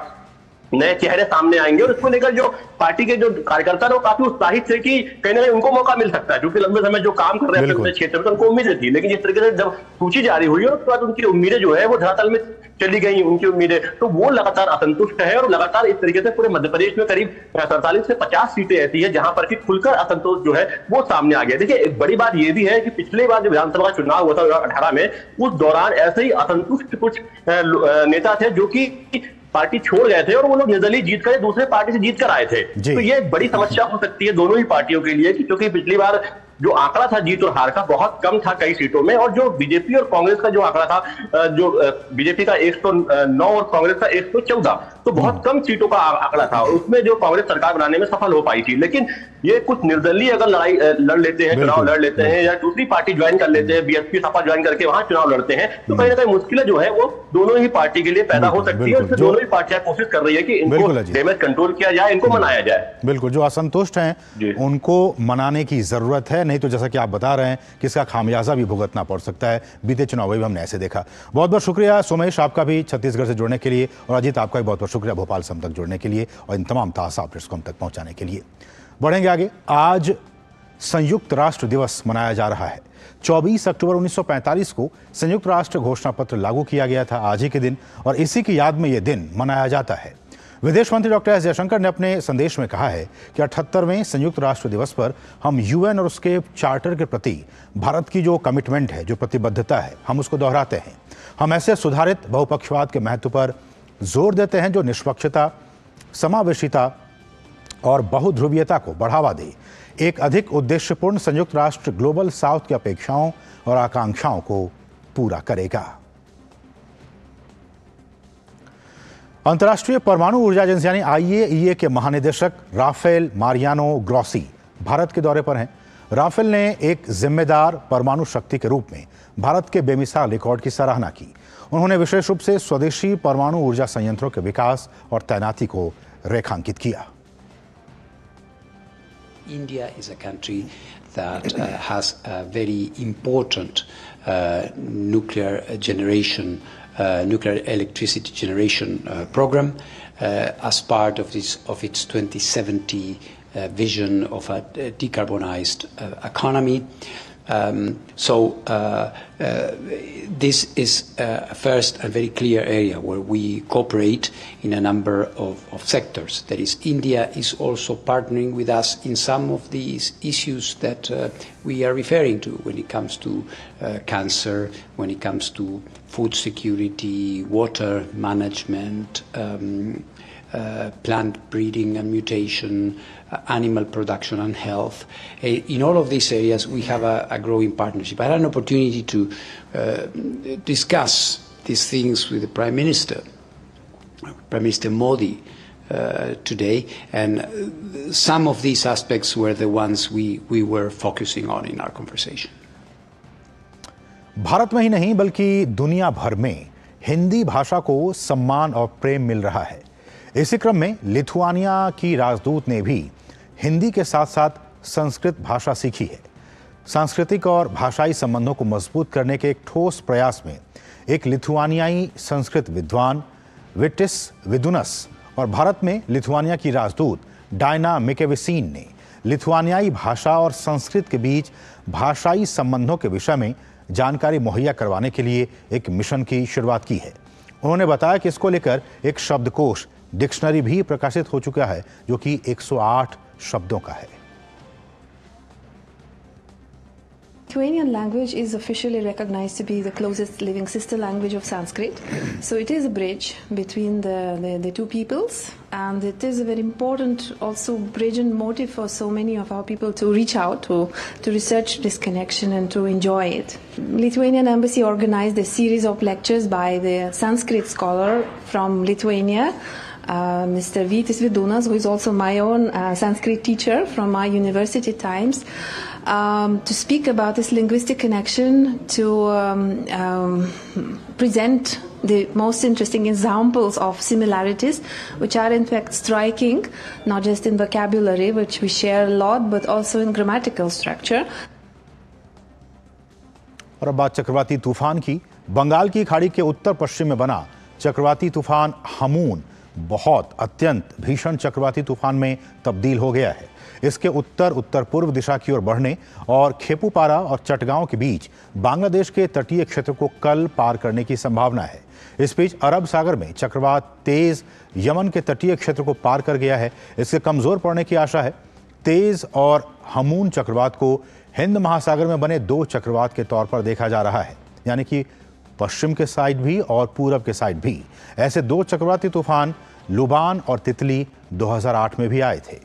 नए चेहरे सामने आएंगे। और इसको लेकर जो पार्टी के जो कार्यकर्ता वो काफी उत्साहित थे कि कहीं ना कहीं उनको मौका मिल सकता है, क्योंकि लंबे समय जो काम कर रहे हैं अपने क्षेत्र में तो उनको उम्मीदें थी। लेकिन जिस तरीके से जब सूची जारी हुई और उसके बाद उनकी उम्मीदें जो है वो धरातल में चली गई, उनकी उम्मीदें, तो वो लगातार असंतुष्ट है। और लगातार इस तरीके से पूरे मध्य प्रदेश में करीब 47 से 50 सीटें ऐसी है जहां पर कि खुलकर असंतोष जो है वो सामने आ गया। देखिए एक बड़ी बात यह भी है कि पिछले बार जो विधानसभा का चुनाव हुआ था 2018 में, उस दौरान ऐसे ही असंतुष्ट कुछ नेता थे जो कि पार्टी छोड़ गए थे और वो लोग निर्दलीय जीत कर दूसरे पार्टी से जीत कर आए थे। तो ये एक बड़ी समस्या हो सकती है दोनों ही पार्टियों के लिए, क्योंकि पिछली बार जो आंकड़ा था जीत और हार का बहुत कम था कई सीटों में, और जो बीजेपी और कांग्रेस का जो आंकड़ा था, जो बीजेपी का 109 और कांग्रेस का 114, तो बहुत कम सीटों का आंकड़ा था। उसमें जो कांग्रेस सरकार बनाने में सफल हो पाई थी। लेकिन ये कुछ निर्दलीय अगर लड़ाई लड़ लेते हैं, चुनाव लड़ लेते हैं, या दूसरी पार्टी ज्वाइन कर लेते हैं, बीएसपी सपा ज्वाइन करके वहां चुनाव लड़ते हैं, तो कहीं ना कहीं मुश्किलें जो है वो दोनों ही पार्टी के लिए पैदा हो सकती है। इसलिए दोनों ही पार्टियां कोशिश कर रही है कि इनको डैमेज कंट्रोल किया जाए, इनको मनाया जाए।
बिल्कुल, जो असंतुष्ट हैं उनको मनाने की जरूरत है, नहीं तो जैसा कि आप बता रहे हैं कि इसका खामियाजा भी भुगतना पड़ सकता है। बीते चुनाव में भी हमने ऐसे देखा। बहुत बहुत शुक्रिया सोमेश आपका भी छत्तीसगढ़ से जुड़ने के लिए, और अजीत आपका भी बहुत बहुत शुक्रिया भोपाल से हम तक जुड़ने के लिए और इन तमाम ताज़ा अपडेट्स को हम तक पहुंचाने के लिए। बढ़ेंगे आगे। आज संयुक्त राष्ट्र दिवस मनाया जा रहा है। 24 अक्टूबर 1945 को संयुक्त राष्ट्र घोषणा पत्र लागू किया गया था आज ही के दिन, और इसी की याद में यह दिन मनाया जाता है। विदेश मंत्री डॉक्टर एस जयशंकर ने अपने संदेश में कहा है कि 78वें संयुक्त राष्ट्र दिवस पर हम यूएन और उसके चार्टर के प्रति भारत की जो कमिटमेंट है, जो प्रतिबद्धता है, हम उसको दोहराते हैं। हम ऐसे सुधारित बहुपक्षवाद के महत्व पर जोर देते हैं जो निष्पक्षता, समावेशिता और बहुध्रुवीयता को बढ़ावा दे, एक अधिक उद्देश्यपूर्ण संयुक्त राष्ट्र ग्लोबल साउथ की अपेक्षाओं और आकांक्षाओं को पूरा करेगा। अंतर्राष्ट्रीय परमाणु ऊर्जा एजेंसी यानी IAEA के महानिदेशक राफेल मारियानो ग्रॉसी भारत के दौरे पर हैं। राफेल ने एक जिम्मेदार परमाणु शक्ति के रूप में भारत के बेमिसाल रिकॉर्ड की सराहना की। उन्होंने विशेष रूप से स्वदेशी परमाणु ऊर्जा संयंत्रों के विकास और तैनाती को रेखांकित किया।
India is a country that has a very important nuclear electricity generation program as part of its 2070 vision of a decarbonized economy. This is a first and very clear area where we cooperate in a number of sectors. That is, India is also partnering with us in some of these issues that we are referring to when it comes to cancer, when it comes to food security, water management, plant breeding and mutation, animal production and health. In all of these areas, we have a growing partnership. I had an opportunity to discuss these things with the Prime Minister Modi, today, and some of these aspects were the ones we were focusing on in our conversation.
Bharat में ही नहीं बल्कि दुनिया भर में हिंदी भाषा को सम्मान और प्रेम मिल रहा है। इसी क्रम में लिथुआनिया की राजदूत ने भी हिंदी के साथ साथ संस्कृत भाषा सीखी है। सांस्कृतिक और भाषाई संबंधों को मजबूत करने के एक ठोस प्रयास में एक लिथुआनियाई संस्कृत विद्वान विटिस विदुनस और भारत में लिथुआनिया की राजदूत डायना मिकेविसीन ने लिथुआनियाई भाषा और संस्कृत के बीच भाषाई संबंधों के विषय में जानकारी मुहैया करवाने के लिए एक मिशन की शुरुआत की है। उन्होंने बताया कि इसको लेकर एक शब्दकोश डिक्शनरी भी प्रकाशित हो चुका है जो कि 108 शब्दों का है।
Lithuanian language is officially recognized to be the closest living sister language of Sanskrit. So it is a bridge between the two peoples, and it is a very important also bridge and motive for so many of our people to reach out to research this connection and to enjoy it. Lithuanian Embassy organized a series of lectures by the Sanskrit scholar from Lithuania, Mr. Vytis Vidūnas, who is also my own Sanskrit teacher from my university times, to speak about this linguistic connection, to present the most interesting examples of similarities, which are in fact striking, not just in vocabulary, which we share a lot, but also in grammatical structure.
और अब बात चक्रवाती तूफान की। बंगाल की खाड़ी के उत्तर पश्चिम में बना चक्रवाती तूफान हमून बहुत अत्यंत भीषण चक्रवाती तूफान में तब्दील हो गया है। इसके उत्तर उत्तर पूर्व दिशा की ओर बढ़ने और खेपुपारा और चटगांव के बीच बांग्लादेश के तटीय क्षेत्र को कल पार करने की संभावना है। इस बीच अरब सागर में चक्रवात तेज यमन के तटीय क्षेत्र को पार कर गया है। इसके कमजोर पड़ने की आशा है। तेज और हमून चक्रवात को हिंद महासागर में बने 2 चक्रवात के तौर पर देखा जा रहा है, यानी कि पश्चिम के साइड भी और पूरब के साइड भी। ऐसे 2 चक्रवाती तूफान लुबान और तितली 2008 में भी आए थे।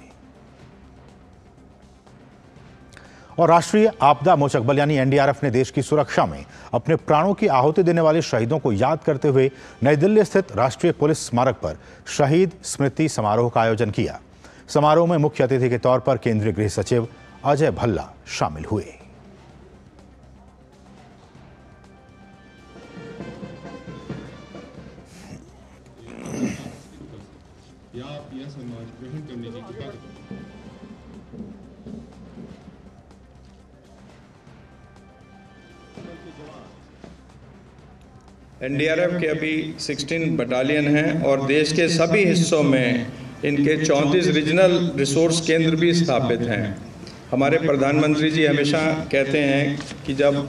और राष्ट्रीय आपदा मोचक बल यानी एनडीआरएफ ने देश की सुरक्षा में अपने प्राणों की आहुति देने वाले शहीदों को याद करते हुए नई दिल्ली स्थित राष्ट्रीय पुलिस स्मारक पर शहीद स्मृति समारोह का आयोजन किया। समारोह में मुख्य अतिथि के तौर पर केंद्रीय गृह सचिव अजय भल्ला शामिल हुए।
एनडीआरएफ के अभी 16 बटालियन हैं और देश के सभी हिस्सों में इनके 34 रीजनल रिसोर्स केंद्र भी स्थापित हैं। हमारे प्रधानमंत्री जी हमेशा कहते हैं कि जब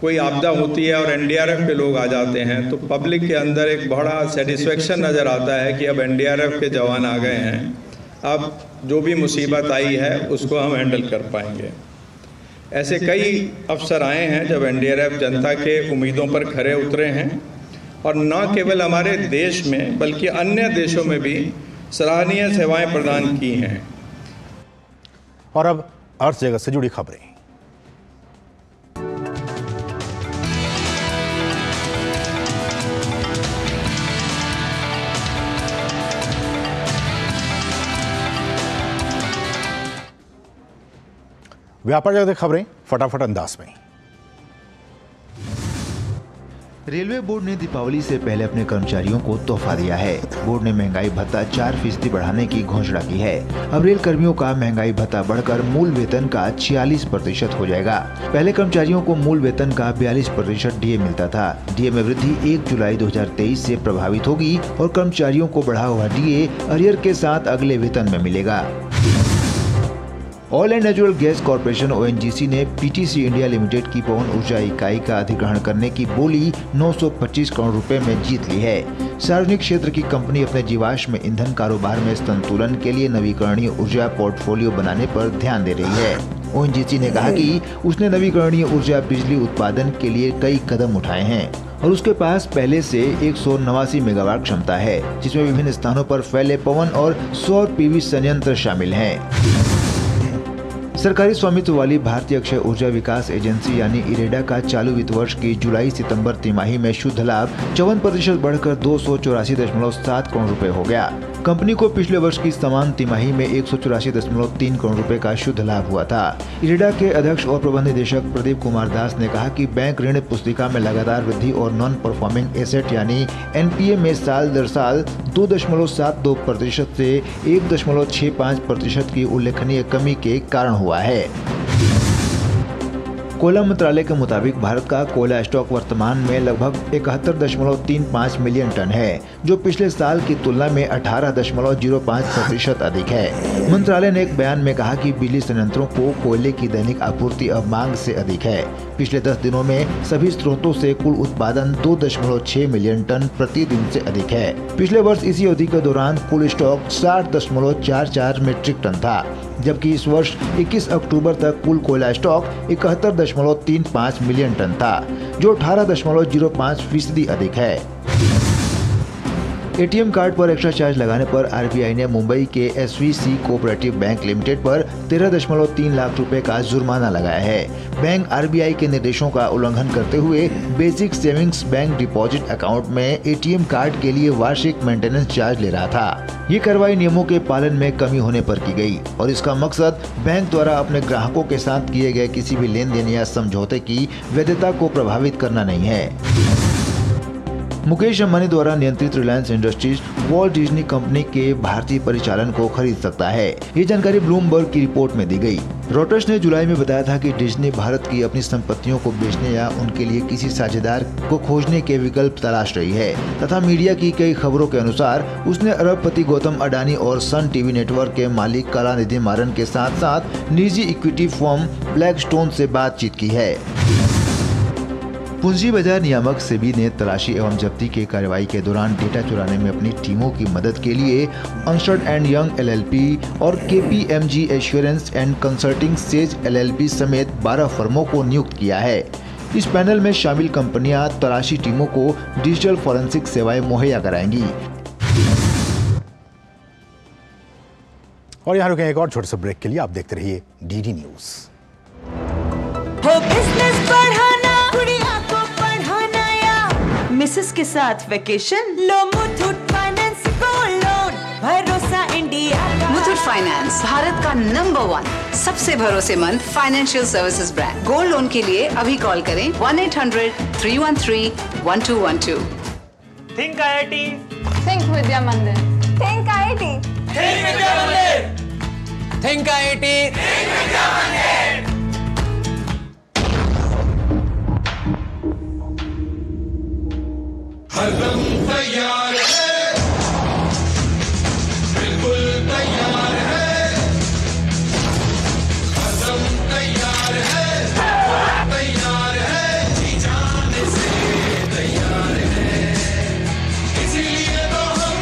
कोई आपदा होती है और एनडीआरएफ के लोग आ जाते हैं तो पब्लिक के अंदर एक बड़ा सेटिस्फेक्शन नज़र आता है कि अब एनडीआरएफ के जवान आ गए हैं, अब जो भी मुसीबत आई है उसको हम हैंडल कर पाएंगे। ऐसे कई अवसर आए हैं जब एनडीआरएफ जनता के उम्मीदों पर खरे उतरे हैं और न केवल हमारे देश में बल्कि अन्य देशों में भी सराहनीय सेवाएं प्रदान की हैं।
और अब अर्थ जगत से जुड़ी खबरें। व्यापार जगत खबरें फटाफट अंदाज में।
रेलवे बोर्ड ने दीपावली से पहले अपने कर्मचारियों को तोहफा दिया है। बोर्ड ने महंगाई भत्ता 4% बढ़ाने की घोषणा की है। अब रेल कर्मियों का महंगाई भत्ता बढ़कर मूल वेतन का 46% हो जाएगा। पहले कर्मचारियों को मूल वेतन का 42% डीए मिलता था। डीए में वृद्धि 1 जुलाई 2023 से प्रभावित होगी और कर्मचारियों को बढ़ा हुआ डीए अरियर के साथ अगले वेतन में मिलेगा। Oil and natural gas corporation ONGC ने PTC इंडिया लिमिटेड की पवन ऊर्जा इकाई का अधिग्रहण करने की बोली 925 करोड़ रुपए में जीत ली है। सार्वजनिक क्षेत्र की कंपनी अपने जीवाश्म ईंधन कारोबार में संतुलन के लिए नवीकरणीय ऊर्जा पोर्टफोलियो बनाने पर ध्यान दे रही है। ONGC ने कहा कि उसने नवीकरणीय ऊर्जा बिजली उत्पादन के लिए कई कदम उठाए हैं और उसके पास पहले से 189 मेगावाट क्षमता है, जिसमें विभिन्न स्थानों पर फैले पवन और सौर PV संयंत्र शामिल हैं। सरकारी स्वामित्व वाली भारतीय अक्षय ऊर्जा विकास एजेंसी यानी इरेडा का चालू वित्त वर्ष की जुलाई सितंबर तिमाही में शुद्ध लाभ 54% बढ़कर 284.7 करोड़ रुपए हो गया। कंपनी को पिछले वर्ष की समान तिमाही में 184.3 करोड़ रुपए का शुद्ध लाभ हुआ था। इरेडा के अध्यक्ष और प्रबंध निदेशक प्रदीप कुमार दास ने कहा कि बैंक ऋण पुस्तिका में लगातार वृद्धि और नॉन परफॉर्मिंग एसेट यानी NPA में साल दर साल 2.72% से 1.65% की उल्लेखनीय कमी के कारण हुआ है। कोयला मंत्रालय के मुताबिक भारत का कोयला स्टॉक वर्तमान में लगभग 71.35 मिलियन टन है, जो पिछले साल की तुलना में 18.05% अधिक है। मंत्रालय ने एक बयान में कहा कि बिजली संयंत्रों को कोयले की दैनिक आपूर्ति अब मांग से अधिक है। पिछले 10 दिनों में सभी स्रोतों से कुल उत्पादन 2.6 मिलियन टन प्रति दिन से अधिक है। पिछले वर्ष इसी अवधि के दौरान कुल स्टॉक 60.44 मीट्रिक टन था, जबकि इस वर्ष 21 अक्टूबर तक कुल कोयला स्टॉक 71.35 मिलियन टन था, जो 18.05% अधिक है। एटीएम कार्ड पर एक्स्ट्रा चार्ज लगाने पर आरबीआई ने मुंबई के एसवीसी कोऑपरेटिव बैंक लिमिटेड पर 13.3 लाख रुपए का जुर्माना लगाया है। बैंक आरबीआई के निर्देशों का उल्लंघन करते हुए basic savings bank deposit account में एटीएम कार्ड के लिए वार्षिक मेंटेनेंस चार्ज ले रहा था। ये कार्रवाई नियमों के पालन में कमी होने पर की गई और इसका मकसद बैंक द्वारा अपने ग्राहकों के साथ किए गए किसी भी लेन देन या समझौते की वैधता को प्रभावित करना नहीं है। मुकेश अंबानी द्वारा नियंत्रित Reliance industries Walt Disney company के भारतीय परिचालन को खरीद सकता है। ये जानकारी ब्लूमबर्ग की रिपोर्ट में दी गई। रॉयटर्स ने जुलाई में बताया था कि डिज्नी भारत की अपनी संपत्तियों को बेचने या उनके लिए किसी साझेदार को खोजने के विकल्प तलाश रही है, तथा मीडिया की कई खबरों के अनुसार उसने अरबपति गौतम अडानी और सन टीवी नेटवर्क के मालिक कलानिधि मारन के साथ साथ निजी इक्विटी फर्म ब्लैकस्टोन से बातचीत की है। पूंजी बाजार नियामक सेबी ने तलाशी एवं जब्ती की कार्रवाई के दौरान डेटा चुराने में अपनी टीमों की मदद के लिए अर्नस्ट एंड यंग एलएलपी और KPMG assurance and consulting says LLP समेत 12 फर्मों को नियुक्त किया है। इस पैनल में शामिल कंपनियां तलाशी टीमों को डिजिटल फॉरेंसिक सेवाएं मुहैया कराएंगी।
और यहाँ रुके एक और छोटे से ब्रेक के लिए। आप देखते रहिए डीडी न्यूज।
मिसेस के साथ वेकेशन लो मुथूट फाइनेंस गोल्ड लोन, भरोसा इंडिया का।
मुथूट फाइनेंस भारत का नंबर 1 सबसे भरोसेमंद financial services brand. Gold loan के लिए अभी कॉल करें 1-800-313-1212।
थिंक आईआईटी,
थिंक विद्या मंदिर, थिंक आईआईटी,
थिंक विद्या मंदिर,
थिंक आईआईटी,
थिंक विद्या मंदिर।
हरदम तैयार है, बिल्कुल तैयार है, हरदम तैयार है, तैयार है, जी जाने से तैयार है, इसीलिए तो हम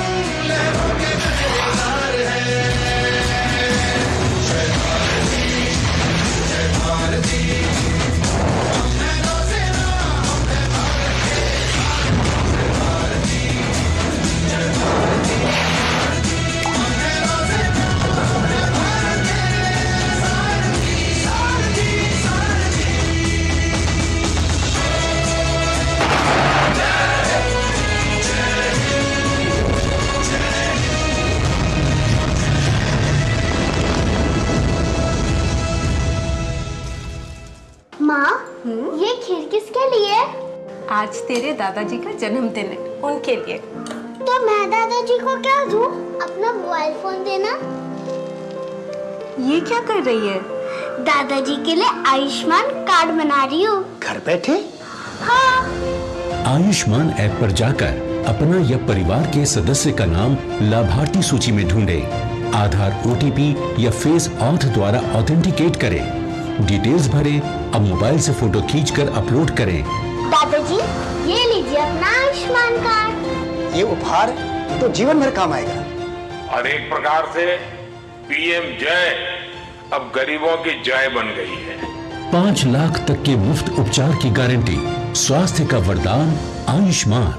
लहरों के पहरेदार हैं। जय भारती, जय भारती, हम हैं नौसेना, हम हैं भारत के।
माँ, ये खीर किसके लिए?
आज तेरे दादाजी का जन्मदिन है, उनके लिए।
तो मैं दादाजी को क्या दूँ? अपना मोबाइल फोन देना।
ये क्या कर रही है?
दादाजी के लिए आयुष्मान कार्ड बना रही हूँ।
घर बैठे?
हाँ।
आयुष्मान ऐप पर जाकर अपना या परिवार के सदस्य का नाम लाभार्थी सूची में ढूंढें, आधार, ओटीपी या फेस ऑथ द्वारा ऑथेंटिकेट करें, डिटेल्स भरें, अब मोबाइल से फोटो खींचकर अपलोड करें।
दादाजी, ये लीजिए अपना आयुष्मान कार्ड।
ये उपहार तो जीवन भर काम आएगा।
और एक प्रकार से पीएम जय अब गरीबों की जय बन गई है।
5 लाख तक के मुफ्त उपचार की गारंटी, स्वास्थ्य का वरदान आयुष्मान।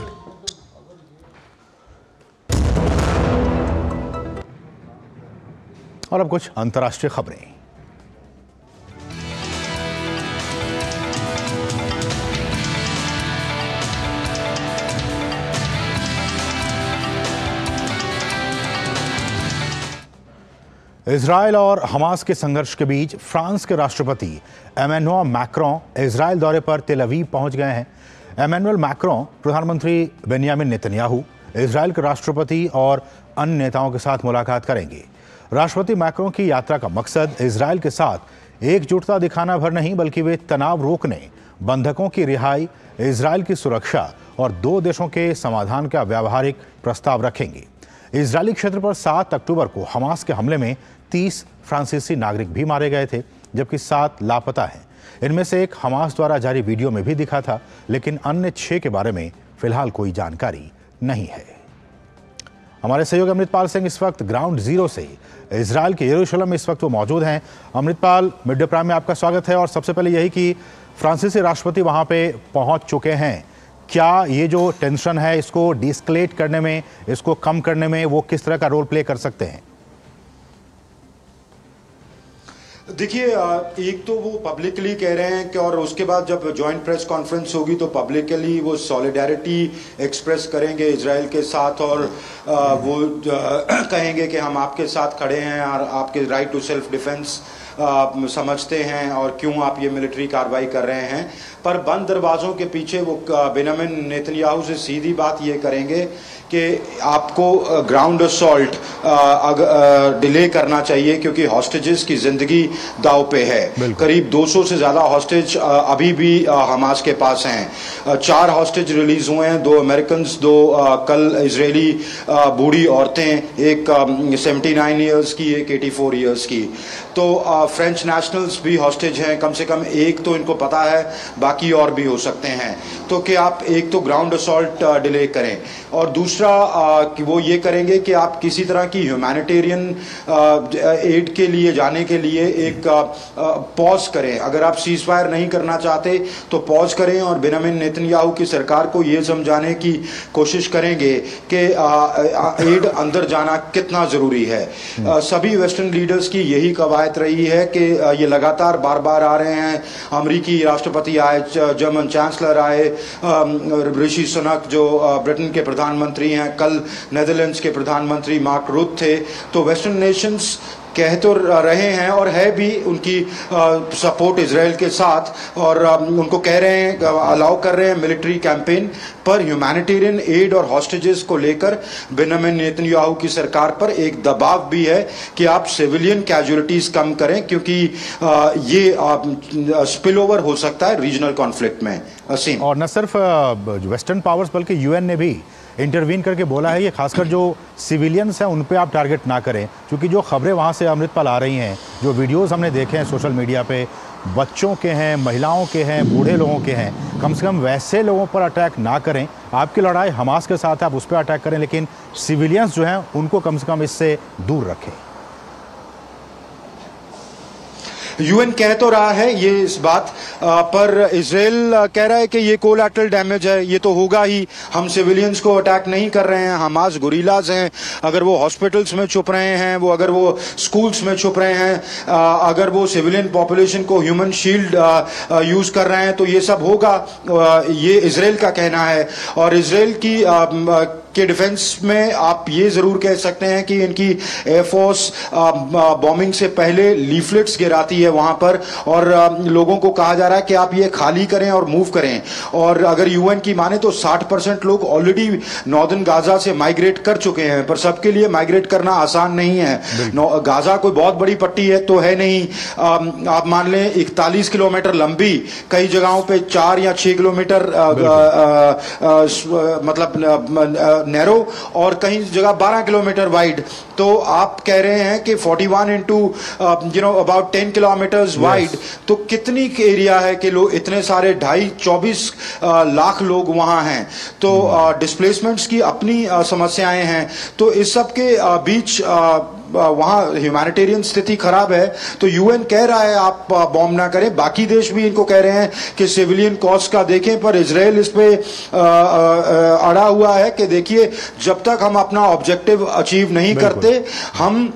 और अब कुछ अंतर्राष्ट्रीय खबरें। इजरायल और हमास के संघर्ष के बीच फ्रांस के राष्ट्रपति एमेनुएल मैक्रों इजरायल दौरे पर तेल अवीव पहुंच गए हैं। एमेनुएल मैक्रों प्रधानमंत्री बेंयामिन नेतन्याहू, इजरायल के राष्ट्रपति और अन्य नेताओं के साथ मुलाकात करेंगे। राष्ट्रपति मैक्रों की यात्रा का मकसद इजरायल के साथ एकजुटता दिखाना भर नहीं बल्कि वे तनाव रोकने, बंधकों की रिहाई, इजरायल की सुरक्षा और दो देशों के समाधान का व्यावहारिक प्रस्ताव रखेंगे। इजरायली क्षेत्र पर 7 अक्टूबर को हमास के हमले में 30 फ्रांसीसी नागरिक भी मारे गए थे, जबकि 7 लापता हैं। इनमें से एक हमास द्वारा जारी वीडियो में भी दिखा था, लेकिन अन्य 6 के बारे में फिलहाल कोई जानकारी नहीं है। हमारे सहयोगी अमृतपाल सिंह इस वक्त ग्राउंड जीरो से इजरायल के यरूशलेम में इस वक्त वो मौजूद हैं। अमृतपाल, मिड डे प्राइम में आपका स्वागत है। और सबसे पहले यही कि फ्रांसीसी राष्ट्रपति वहां पे पहुंच चुके हैं, क्या ये जो टेंशन है इसको डिस्कलेट करने में, इसको कम करने में वो किस तरह का रोल प्ले कर सकते हैं?
देखिए, एक तो वो पब्लिकली कह रहे हैं कि, और उसके बाद जब जॉइंट प्रेस कॉन्फ्रेंस होगी तो पब्लिकली वो सॉलिडारिटी एक्सप्रेस करेंगे इजराइल के साथ, और वो कहेंगे कि हम आपके साथ खड़े हैं और आपके राइट टू सेल्फ डिफेंस समझते हैं और क्यों आप ये मिलिट्री कार्रवाई कर रहे हैं। पर बंद दरवाज़ों के पीछे वो बेंजामिन नेतन्याहू से सीधी बात ये करेंगे कि आपको ग्राउंड असॉल्ट डिले करना चाहिए क्योंकि हॉस्टेजेस की ज़िंदगी दाव पे है। करीब 200 से ज़्यादा हॉस्टेज अभी भी हमास के पास हैं। 4 हॉस्टेज रिलीज़ हुए हैं, 2 अमेरिकन, 2 कल इजरायली बूढ़ी औरतें, एक 79 ईयर्स की, एक 84 ईयर्स की। तो फ्रेंच नेशनल्स भी हॉस्टेज हैं, कम से कम एक तो इनको पता है, बाकी और भी हो सकते हैं। तो कि आप एक तो ग्राउंड असॉल्ट डिले करें, और दूसरा कि वो ये करेंगे कि आप किसी तरह की ह्यूमैनिटेरियन एड के लिए जाने के लिए एक पॉज करें। अगर आप सीज फायर नहीं करना चाहते तो पॉज करें, और बेंजामिन नेतन्याहू की सरकार को ये समझाने की कोशिश करेंगे कि एड अंदर जाना कितना ज़रूरी है। सभी वेस्टर्न लीडर्स की यही कवायद रही है कि ये लगातार बार बार आ रहे हैं। अमेरिकी राष्ट्रपति आए, जर्मन चांसलर आए, ऋषि सुनक जो ब्रिटेन के प्रधानमंत्री हैं, कल नेदरलैंड्स के प्रधानमंत्री मार्क रुट थे। तो वेस्टर्न नेशंस कह तो रहे हैं और है भी उनकी सपोर्ट इजराइल के साथ, और उनको कह रहे हैं, अलाउ कर रहे हैं मिलिट्री कैंपेन, पर ह्यूमैनिटेरियन एड और हॉस्टेजेस को लेकर बेंजामिन नेतन्याहू की सरकार पर एक दबाव भी है कि आप सिविलियन कैजुअलिटीज कम करें, क्योंकि ये स्पिल ओवर हो सकता है रीजनल कॉन्फ्लिक्ट में। असीम,
और न सिर्फ वेस्टर्न पावर्स बल्कि यूएन ने भी इंटरवीन करके बोला है, ये खासकर जो सिविलियंस हैं उन पे आप टारगेट ना करें, क्योंकि जो खबरें वहाँ से अमृतपाल आ रही हैं, जो वीडियोस हमने देखे हैं सोशल मीडिया पे, बच्चों के हैं, महिलाओं के हैं, बूढ़े लोगों के हैं, कम से कम वैसे लोगों पर अटैक ना करें। आपकी लड़ाई हमास के साथ है, आप उस पर अटैक करें, लेकिन सिविलियंस जो हैं उनको कम से कम इससे दूर रखें।
यूएन कह तो रहा है ये इस बात, पर इजराइल कह रहा है कि ये कोलैटरल डैमेज है, ये तो होगा ही। हम सिविलियंस को अटैक नहीं कर रहे हैं, हमास गुरिल्लाज हैं। अगर वो हॉस्पिटल्स में छुप रहे हैं, वो अगर वो स्कूल्स में छुप रहे हैं, अगर वो सिविलियन पॉपुलेशन को ह्यूमन शील्ड यूज कर रहे हैं, तो ये सब होगा। ये इजराइल का कहना है। और इजराइल की के डिफेंस में आप ये जरूर कह सकते हैं कि इनकी एयरफोर्स बॉम्बिंग से पहले लीफलेट्स गिराती है वहां पर, और लोगों को कहा जा रहा है कि आप ये खाली करें और मूव करें। और अगर यूएन की माने तो 60% लोग ऑलरेडी नॉर्दर्न गाजा से माइग्रेट कर चुके हैं, पर सबके लिए माइग्रेट करना आसान नहीं है। गाजा कोई बहुत बड़ी पट्टी है तो है नहीं। आप मान लें 41 किलोमीटर लंबी, कई जगहों पे 4 या 6 किलोमीटर मतलब नैरो, और कहीं जगह 12 किलोमीटर वाइड। तो आप कह रहे हैं कि 41 इंटू अबाउट 10 किलोमीटर्स वाइड, तो कितनी एरिया है कि लोग इतने सारे 24 लाख लोग वहां हैं। तो डिस्प्लेसमेंट्स की अपनी समस्याएं हैं। तो इस सब के बीच वहां ह्यूमैनिटेरियन स्थिति खराब है। तो यूएन कह रहा है आप बॉम्ब ना करें, बाकी देश भी इनको कह रहे हैं कि सिविलियन कॉस्ट का देखें, पर इजराइल इस पे अड़ा हुआ है कि देखिए जब तक हम अपना ऑब्जेक्टिव अचीव नहीं करते हम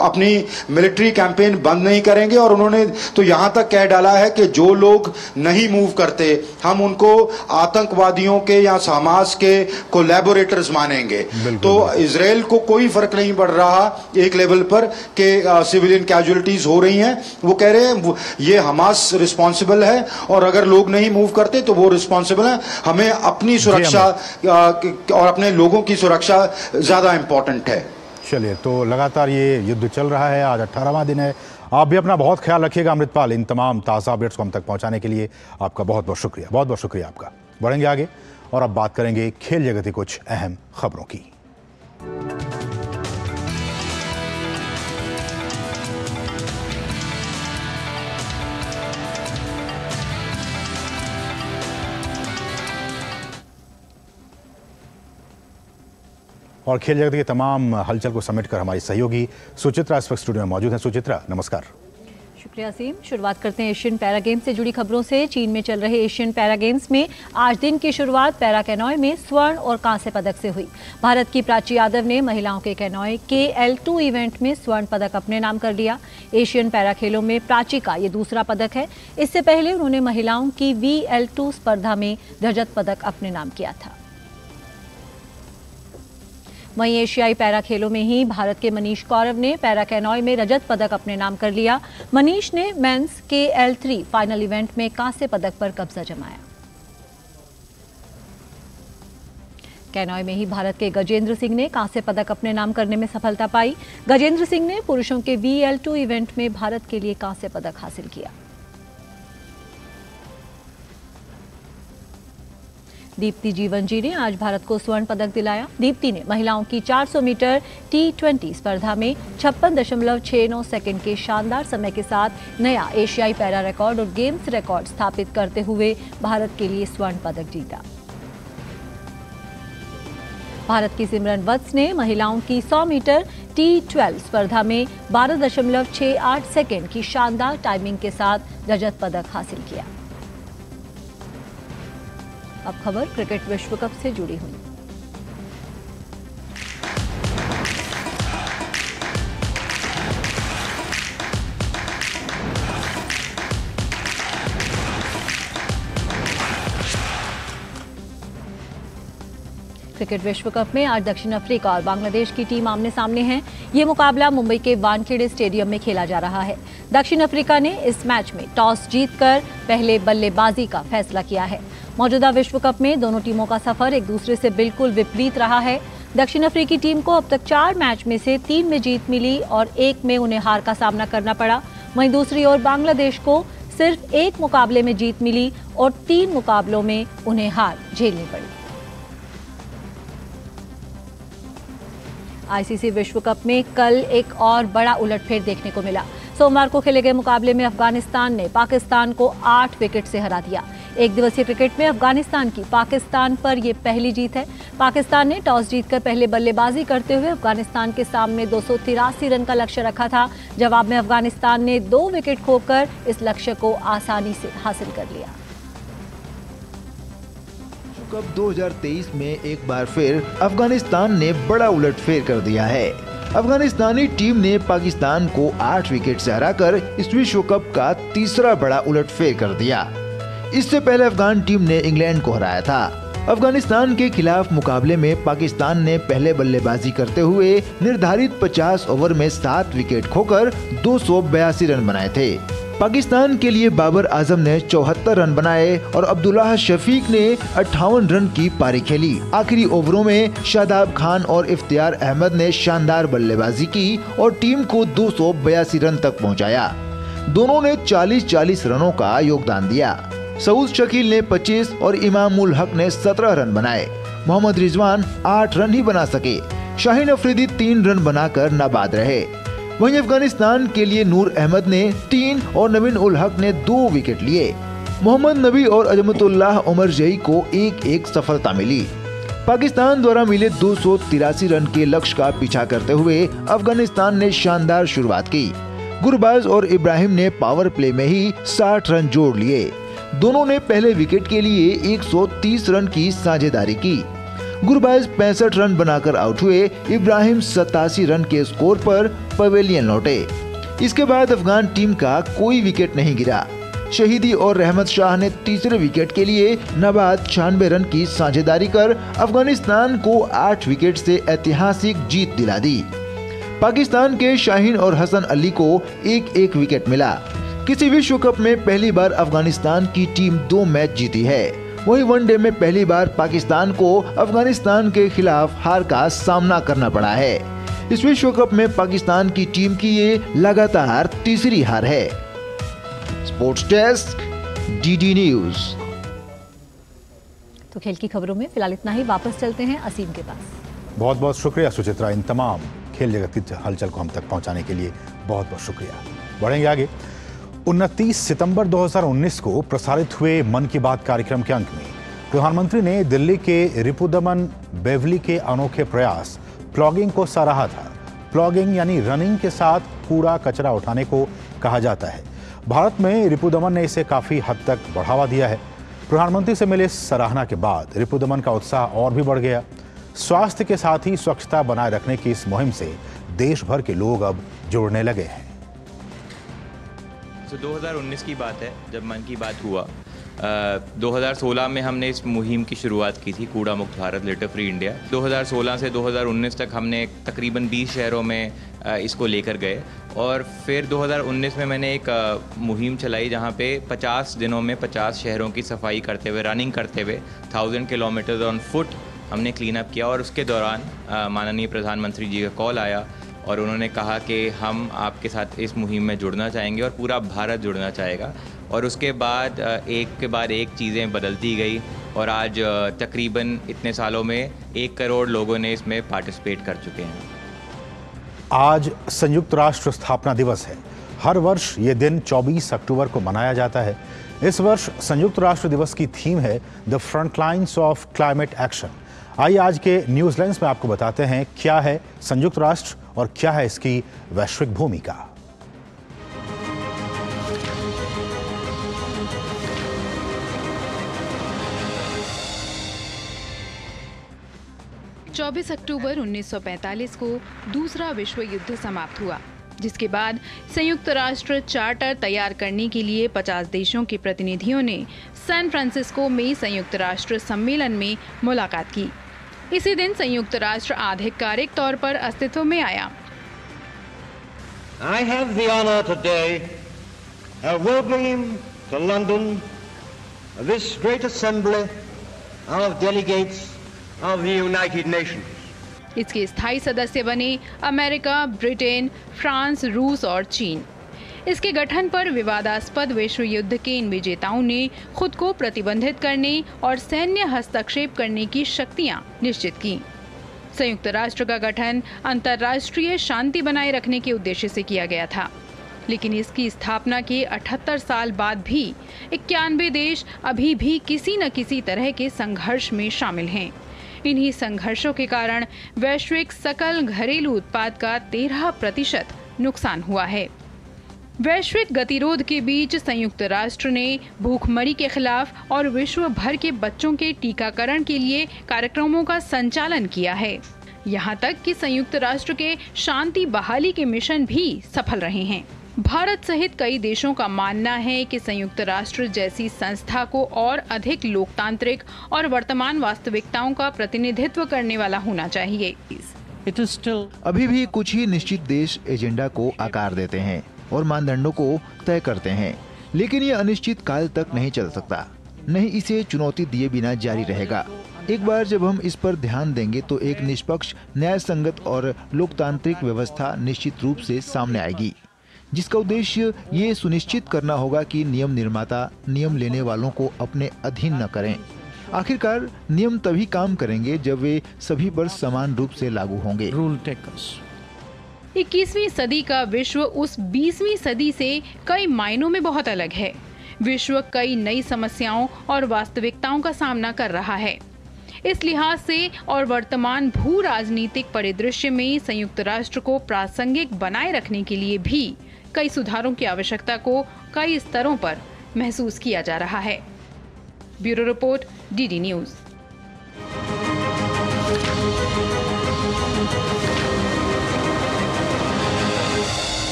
अपनी मिलिट्री कैंपेन बंद नहीं करेंगे। और उन्होंने तो यहां तक कह डाला है कि जो लोग नहीं मूव करते हम उनको आतंकवादियों के या हमास के कोलैबोरेटर्स मानेंगे। तो इजराइल को कोई फर्क नहीं पड़ रहा एक लेवल पर कि सिविलियन कैजुअलिटीज हो रही हैं। वो कह रहे हैं ये हमास रिस्पॉन्सिबल है, और अगर लोग नहीं मूव करते तो वो रिस्पॉन्सिबल है। हमें अपनी सुरक्षा और अपने लोगों की सुरक्षा ज्यादा इंपॉर्टेंट है।
चलिए, तो लगातार ये युद्ध चल रहा है, आज 18वां दिन है। आप भी अपना बहुत ख्याल रखिएगा। अमृतपाल, इन तमाम ताज़ा अपडेट्स को हम तक पहुंचाने के लिए आपका बहुत बहुत शुक्रिया, बहुत बहुत शुक्रिया आपका। बढ़ेंगे आगे और अब बात करेंगे खेल जगत की कुछ अहम खबरों की। और खेल जगत के तमाम हलचल को समेटकर हमारी सहयोगी सुचित्रा इस वक्त स्टूडियो में मौजूद है। सुचित्रा, नमस्कार।
शुक्रिया असीम। शुरुआत करते हैं एशियन पैरा गेम्स से जुड़ी खबरों से। चीन में चल रहे एशियन पैरा गेम्स में आज दिन की शुरुआत पैरा कैनोय में स्वर्ण और कांस्य पदक से हुई। भारत की प्राची यादव ने महिलाओं के कैनोय KL2 इवेंट में स्वर्ण पदक अपने नाम कर लिया। एशियन पैरा खेलों में प्राची का ये दूसरा पदक है। इससे पहले उन्होंने महिलाओं की VL2 स्पर्धा में रजत पदक अपने नाम किया था। वहीं एशियाई पैरा खेलों में ही भारत के मनीष कौरव ने पैरा कैनोय में रजत पदक अपने नाम कर लिया। मनीष ने मेंस KL3 फाइनल इवेंट में कांस्य पदक पर कब्जा जमाया। कैनोय में ही भारत के गजेंद्र सिंह ने कांस्य पदक अपने नाम करने में सफलता पाई। गजेंद्र सिंह ने पुरुषों के VL2 इवेंट में भारत के लिए कांस्य पदक हासिल किया। दीप्ति जीवनजी ने आज भारत को स्वर्ण पदक दिलाया। दीप्ति ने महिलाओं की 400 मीटर T20 स्पर्धा में 56.69 सेकंड के शानदार समय के साथ नया एशियाई पैरा रिकॉर्ड और गेम्स रिकॉर्ड स्थापित करते हुए भारत के लिए स्वर्ण पदक जीता। भारत की सिमरन वत्स ने महिलाओं की 100 मीटर T12 स्पर्धा में 12.68 सेकंड की शानदार टाइमिंग के साथ रजत पदक हासिल किया। अब खबर क्रिकेट विश्व कप से जुड़ी हुई। क्रिकेट विश्व कप में आज दक्षिण अफ्रीका और बांग्लादेश की टीम आमने सामने है। ये मुकाबला मुंबई के वानखेड़े स्टेडियम में खेला जा रहा है। दक्षिण अफ्रीका ने इस मैच में टॉस जीतकर पहले बल्लेबाजी का फैसला किया है। मौजूदा विश्व कप में दोनों टीमों का सफर एक दूसरे से बिल्कुल विपरीत रहा है। दक्षिण अफ्रीकी टीम को अब तक 4 मैच में से 3 में जीत मिली और 1 में उन्हें हार का सामना करना पड़ा। वहीं दूसरी ओर बांग्लादेश को सिर्फ 1 मुकाबले में जीत मिली और 3 मुकाबलों में उन्हें हार झेलनी पड़ी। ICC विश्व कप में कल एक और बड़ा उलटफेर देखने को मिला। सोमवार को खेले गए मुकाबले में अफगानिस्तान ने पाकिस्तान को 8 विकेट से हरा दिया। एक दिवसीय क्रिकेट में अफगानिस्तान की पाकिस्तान पर यह पहली जीत है। पाकिस्तान ने टॉस जीतकर पहले बल्लेबाजी करते हुए अफगानिस्तान के सामने 283 रन का लक्ष्य रखा था। जवाब में अफगानिस्तान ने 2 विकेट खोकर इस लक्ष्य को आसानी से हासिल कर लिया।
कप 2023 में एक बार फिर अफगानिस्तान ने बड़ा उलटफेर कर दिया है। अफगानिस्तानी टीम ने पाकिस्तान को 8 विकेट से हराकर इस विश्व कप का तीसरा बड़ा उलटफेर कर दिया। इससे पहले अफगान टीम ने इंग्लैंड को हराया था। अफगानिस्तान के खिलाफ मुकाबले में पाकिस्तान ने पहले बल्लेबाजी करते हुए निर्धारित 50 ओवर में 7 विकेट खोकर 282 रन बनाए थे। पाकिस्तान के लिए बाबर आजम ने 74 रन बनाए और अब्दुल्लाह शफीक ने 58 रन की पारी खेली। आखिरी ओवरों में शादाब खान और इफ्तियार अहमद ने शानदार बल्लेबाजी की और टीम को 282 रन तक पहुंचाया। दोनों ने 40-40 रनों का योगदान दिया। सऊद शकील ने 25 और इमाम उल हक ने 17 रन बनाए। मोहम्मद रिजवान 8 रन ही बना सके। शाहीन अफरीदी 3 रन बनाकर नाबाद रहे। वहीं अफगानिस्तान के लिए नूर अहमद ने 3 और नवीन उल हक ने 2 विकेट लिए। मोहम्मद नबी और अजमतुल्लाह उमर जई को 1-1 सफलता मिली। पाकिस्तान द्वारा मिले 283 रन के लक्ष्य का पीछा करते हुए अफगानिस्तान ने शानदार शुरुआत की। गुरबाज और इब्राहिम ने पावर प्ले में ही 60 रन जोड़ लिए। दोनों ने पहले विकेट के लिए 130 रन की साझेदारी की। गुरबाज 65 रन बनाकर आउट हुए। इब्राहिम 87 रन के स्कोर पर पवेलियन लौटे। इसके बाद अफगान टीम का कोई विकेट नहीं गिरा। शहीदी और रहमत शाह ने तीसरे विकेट के लिए नाबाद 96 रन की साझेदारी कर अफगानिस्तान को 8 विकेट से ऐतिहासिक जीत दिला दी। पाकिस्तान के शाहीन और हसन अली को 1-1 विकेट मिला। किसी विश्व कप में पहली बार अफगानिस्तान की टीम 2 मैच जीती है। वहीं वनडे में पहली बार पाकिस्तान को अफगानिस्तान के खिलाफ हार का सामना करना पड़ा है। इस विश्व कप में पाकिस्तान की टीम की ये लगातार तीसरी हार है। Sports desk, DD news.
तो खेल की खबरों में फिलहाल इतना ही। वापस चलते हैं असीम के पास।
बहुत बहुत शुक्रिया सुचित्रा, इन तमाम खेल जगत की हलचल को हम तक पहुंचाने के लिए बहुत बहुत शुक्रिया। बढ़ेंगे आगे। 29 सितंबर 2019 को प्रसारित हुए मन की बात कार्यक्रम के अंक में प्रधानमंत्री ने दिल्ली के रिपुदमन बेवली के अनोखे प्रयास प्लॉगिंग को सराहा था। प्लॉगिंग यानी रनिंग के साथ कूड़ा कचरा उठाने को कहा जाता है। भारत में रिपुदमन ने इसे काफी हद तक बढ़ावा दिया है। प्रधानमंत्री से मिले सराहना के बाद रिपुदमन का उत्साह और भी बढ़ गया। स्वास्थ्य के साथ ही स्वच्छता बनाए रखने की इस मुहिम से देश भर के लोग अब जुड़ने लगे हैं।
2019 की बात है जब मन की बात हुआ। 2016 में हमने इस मुहिम की शुरुआत की थी, कूड़ा मुक्त भारत, लिटर फ्री इंडिया। 2016 से 2019 तक हमने तकरीबन 20 शहरों में इसको लेकर गए और फिर 2019 में मैंने एक मुहिम चलाई जहां पे 50 दिनों में 50 शहरों की सफाई करते हुए, रनिंग करते हुए 1000 किलोमीटर ऑन फुट हमने क्लीन अप किया। और उसके दौरान माननीय प्रधानमंत्री जी का कॉल आया और उन्होंने कहा कि हम आपके साथ इस मुहिम में जुड़ना चाहेंगे और पूरा भारत जुड़ना चाहेगा। और उसके बाद एक के बाद एक चीज़ें बदलती गई और आज तकरीबन इतने सालों में 1 करोड़ लोगों ने इसमें पार्टिसिपेट कर चुके हैं।
आज संयुक्त राष्ट्र स्थापना दिवस है। हर वर्ष ये दिन 24 अक्टूबर को मनाया जाता है। इस वर्ष संयुक्त राष्ट्र दिवस की थीम है the front lines of climate action. आइए आज के न्यूज लेंस में आपको बताते हैं क्या है संयुक्त राष्ट्र और क्या है इसकी वैश्विक भूमिका।
चौबीस अक्टूबर 1945 को दूसरा विश्व युद्ध समाप्त हुआ, जिसके बाद संयुक्त राष्ट्र चार्टर तैयार करने के लिए 50 देशों के प्रतिनिधियों ने सैन फ्रांसिस्को में संयुक्त राष्ट्र सम्मेलन में मुलाकात की। इसी दिन संयुक्त राष्ट्र आधिकारिक तौर पर अस्तित्व में आया।
I have the honor today of welcoming to London this great assembly of delegates of the United Nations.
इसके स्थायी सदस्य बने अमेरिका, ब्रिटेन, फ्रांस, रूस और चीन। इसके गठन पर विवादास्पद विश्व युद्ध के इन विजेताओं ने खुद को प्रतिबंधित करने और सैन्य हस्तक्षेप करने की शक्तियां निश्चित की। संयुक्त राष्ट्र का गठन अंतर्राष्ट्रीय शांति बनाए रखने के उद्देश्य से किया गया था, लेकिन इसकी स्थापना के 78 साल बाद भी 91 देश अभी भी किसी न किसी तरह के संघर्ष में शामिल हैं। इन्हीं संघर्षों के कारण वैश्विक सकल घरेलू उत्पाद का 13% नुकसान हुआ है। वैश्विक गतिरोध के बीच संयुक्त राष्ट्र ने भूखमरी के खिलाफ और विश्व भर के बच्चों के टीकाकरण के लिए कार्यक्रमों का संचालन किया है। यहाँ तक कि संयुक्त राष्ट्र के शांति बहाली के मिशन भी सफल रहे हैं। भारत सहित कई देशों का मानना है कि संयुक्त राष्ट्र जैसी संस्था को और अधिक लोकतांत्रिक और वर्तमान वास्तविकताओं का प्रतिनिधित्व करने वाला होना चाहिए।
अभी भी कुछ ही निश्चित देश एजेंडा को आकार देते हैं और मानदंडों को तय करते हैं, लेकिन ये अनिश्चित काल तक नहीं चल सकता, नहीं इसे चुनौती दिए बिना जारी रहेगा। एक बार जब हम इस पर ध्यान देंगे तो एक निष्पक्ष, न्याय संगत और लोकतांत्रिक व्यवस्था निश्चित रूप से सामने आएगी, जिसका उद्देश्य ये सुनिश्चित करना होगा कि नियम निर्माता नियम लेने वालों को अपने अधीन न करें। आखिरकार नियम तभी काम करेंगे जब वे सभी पर समान रूप से लागू होंगे। रूल टेकर्स
21वीं सदी का विश्व उस 20वीं सदी से कई मायनों में बहुत अलग है। विश्व कई नई समस्याओं और वास्तविकताओं का सामना कर रहा है। इस लिहाज से और वर्तमान भू राजनीतिक परिदृश्य में संयुक्त राष्ट्र को प्रासंगिक बनाए रखने के लिए भी कई सुधारों की आवश्यकता को कई स्तरों पर महसूस किया जा रहा है। Bureau report, DD news.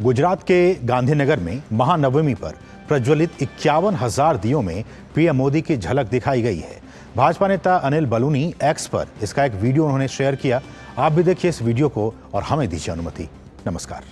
Gujarat के गांधीनगर में महानवमी पर प्रज्वलित 51,000 दियों में पीएम मोदी की झलक दिखाई गई है। भाजपा नेता अनिल बलूनी एक्स पर इसका एक वीडियो उन्होंने शेयर किया। आप भी देखिए इस वीडियो को और हमें दीजिए अनुमति। नमस्कार।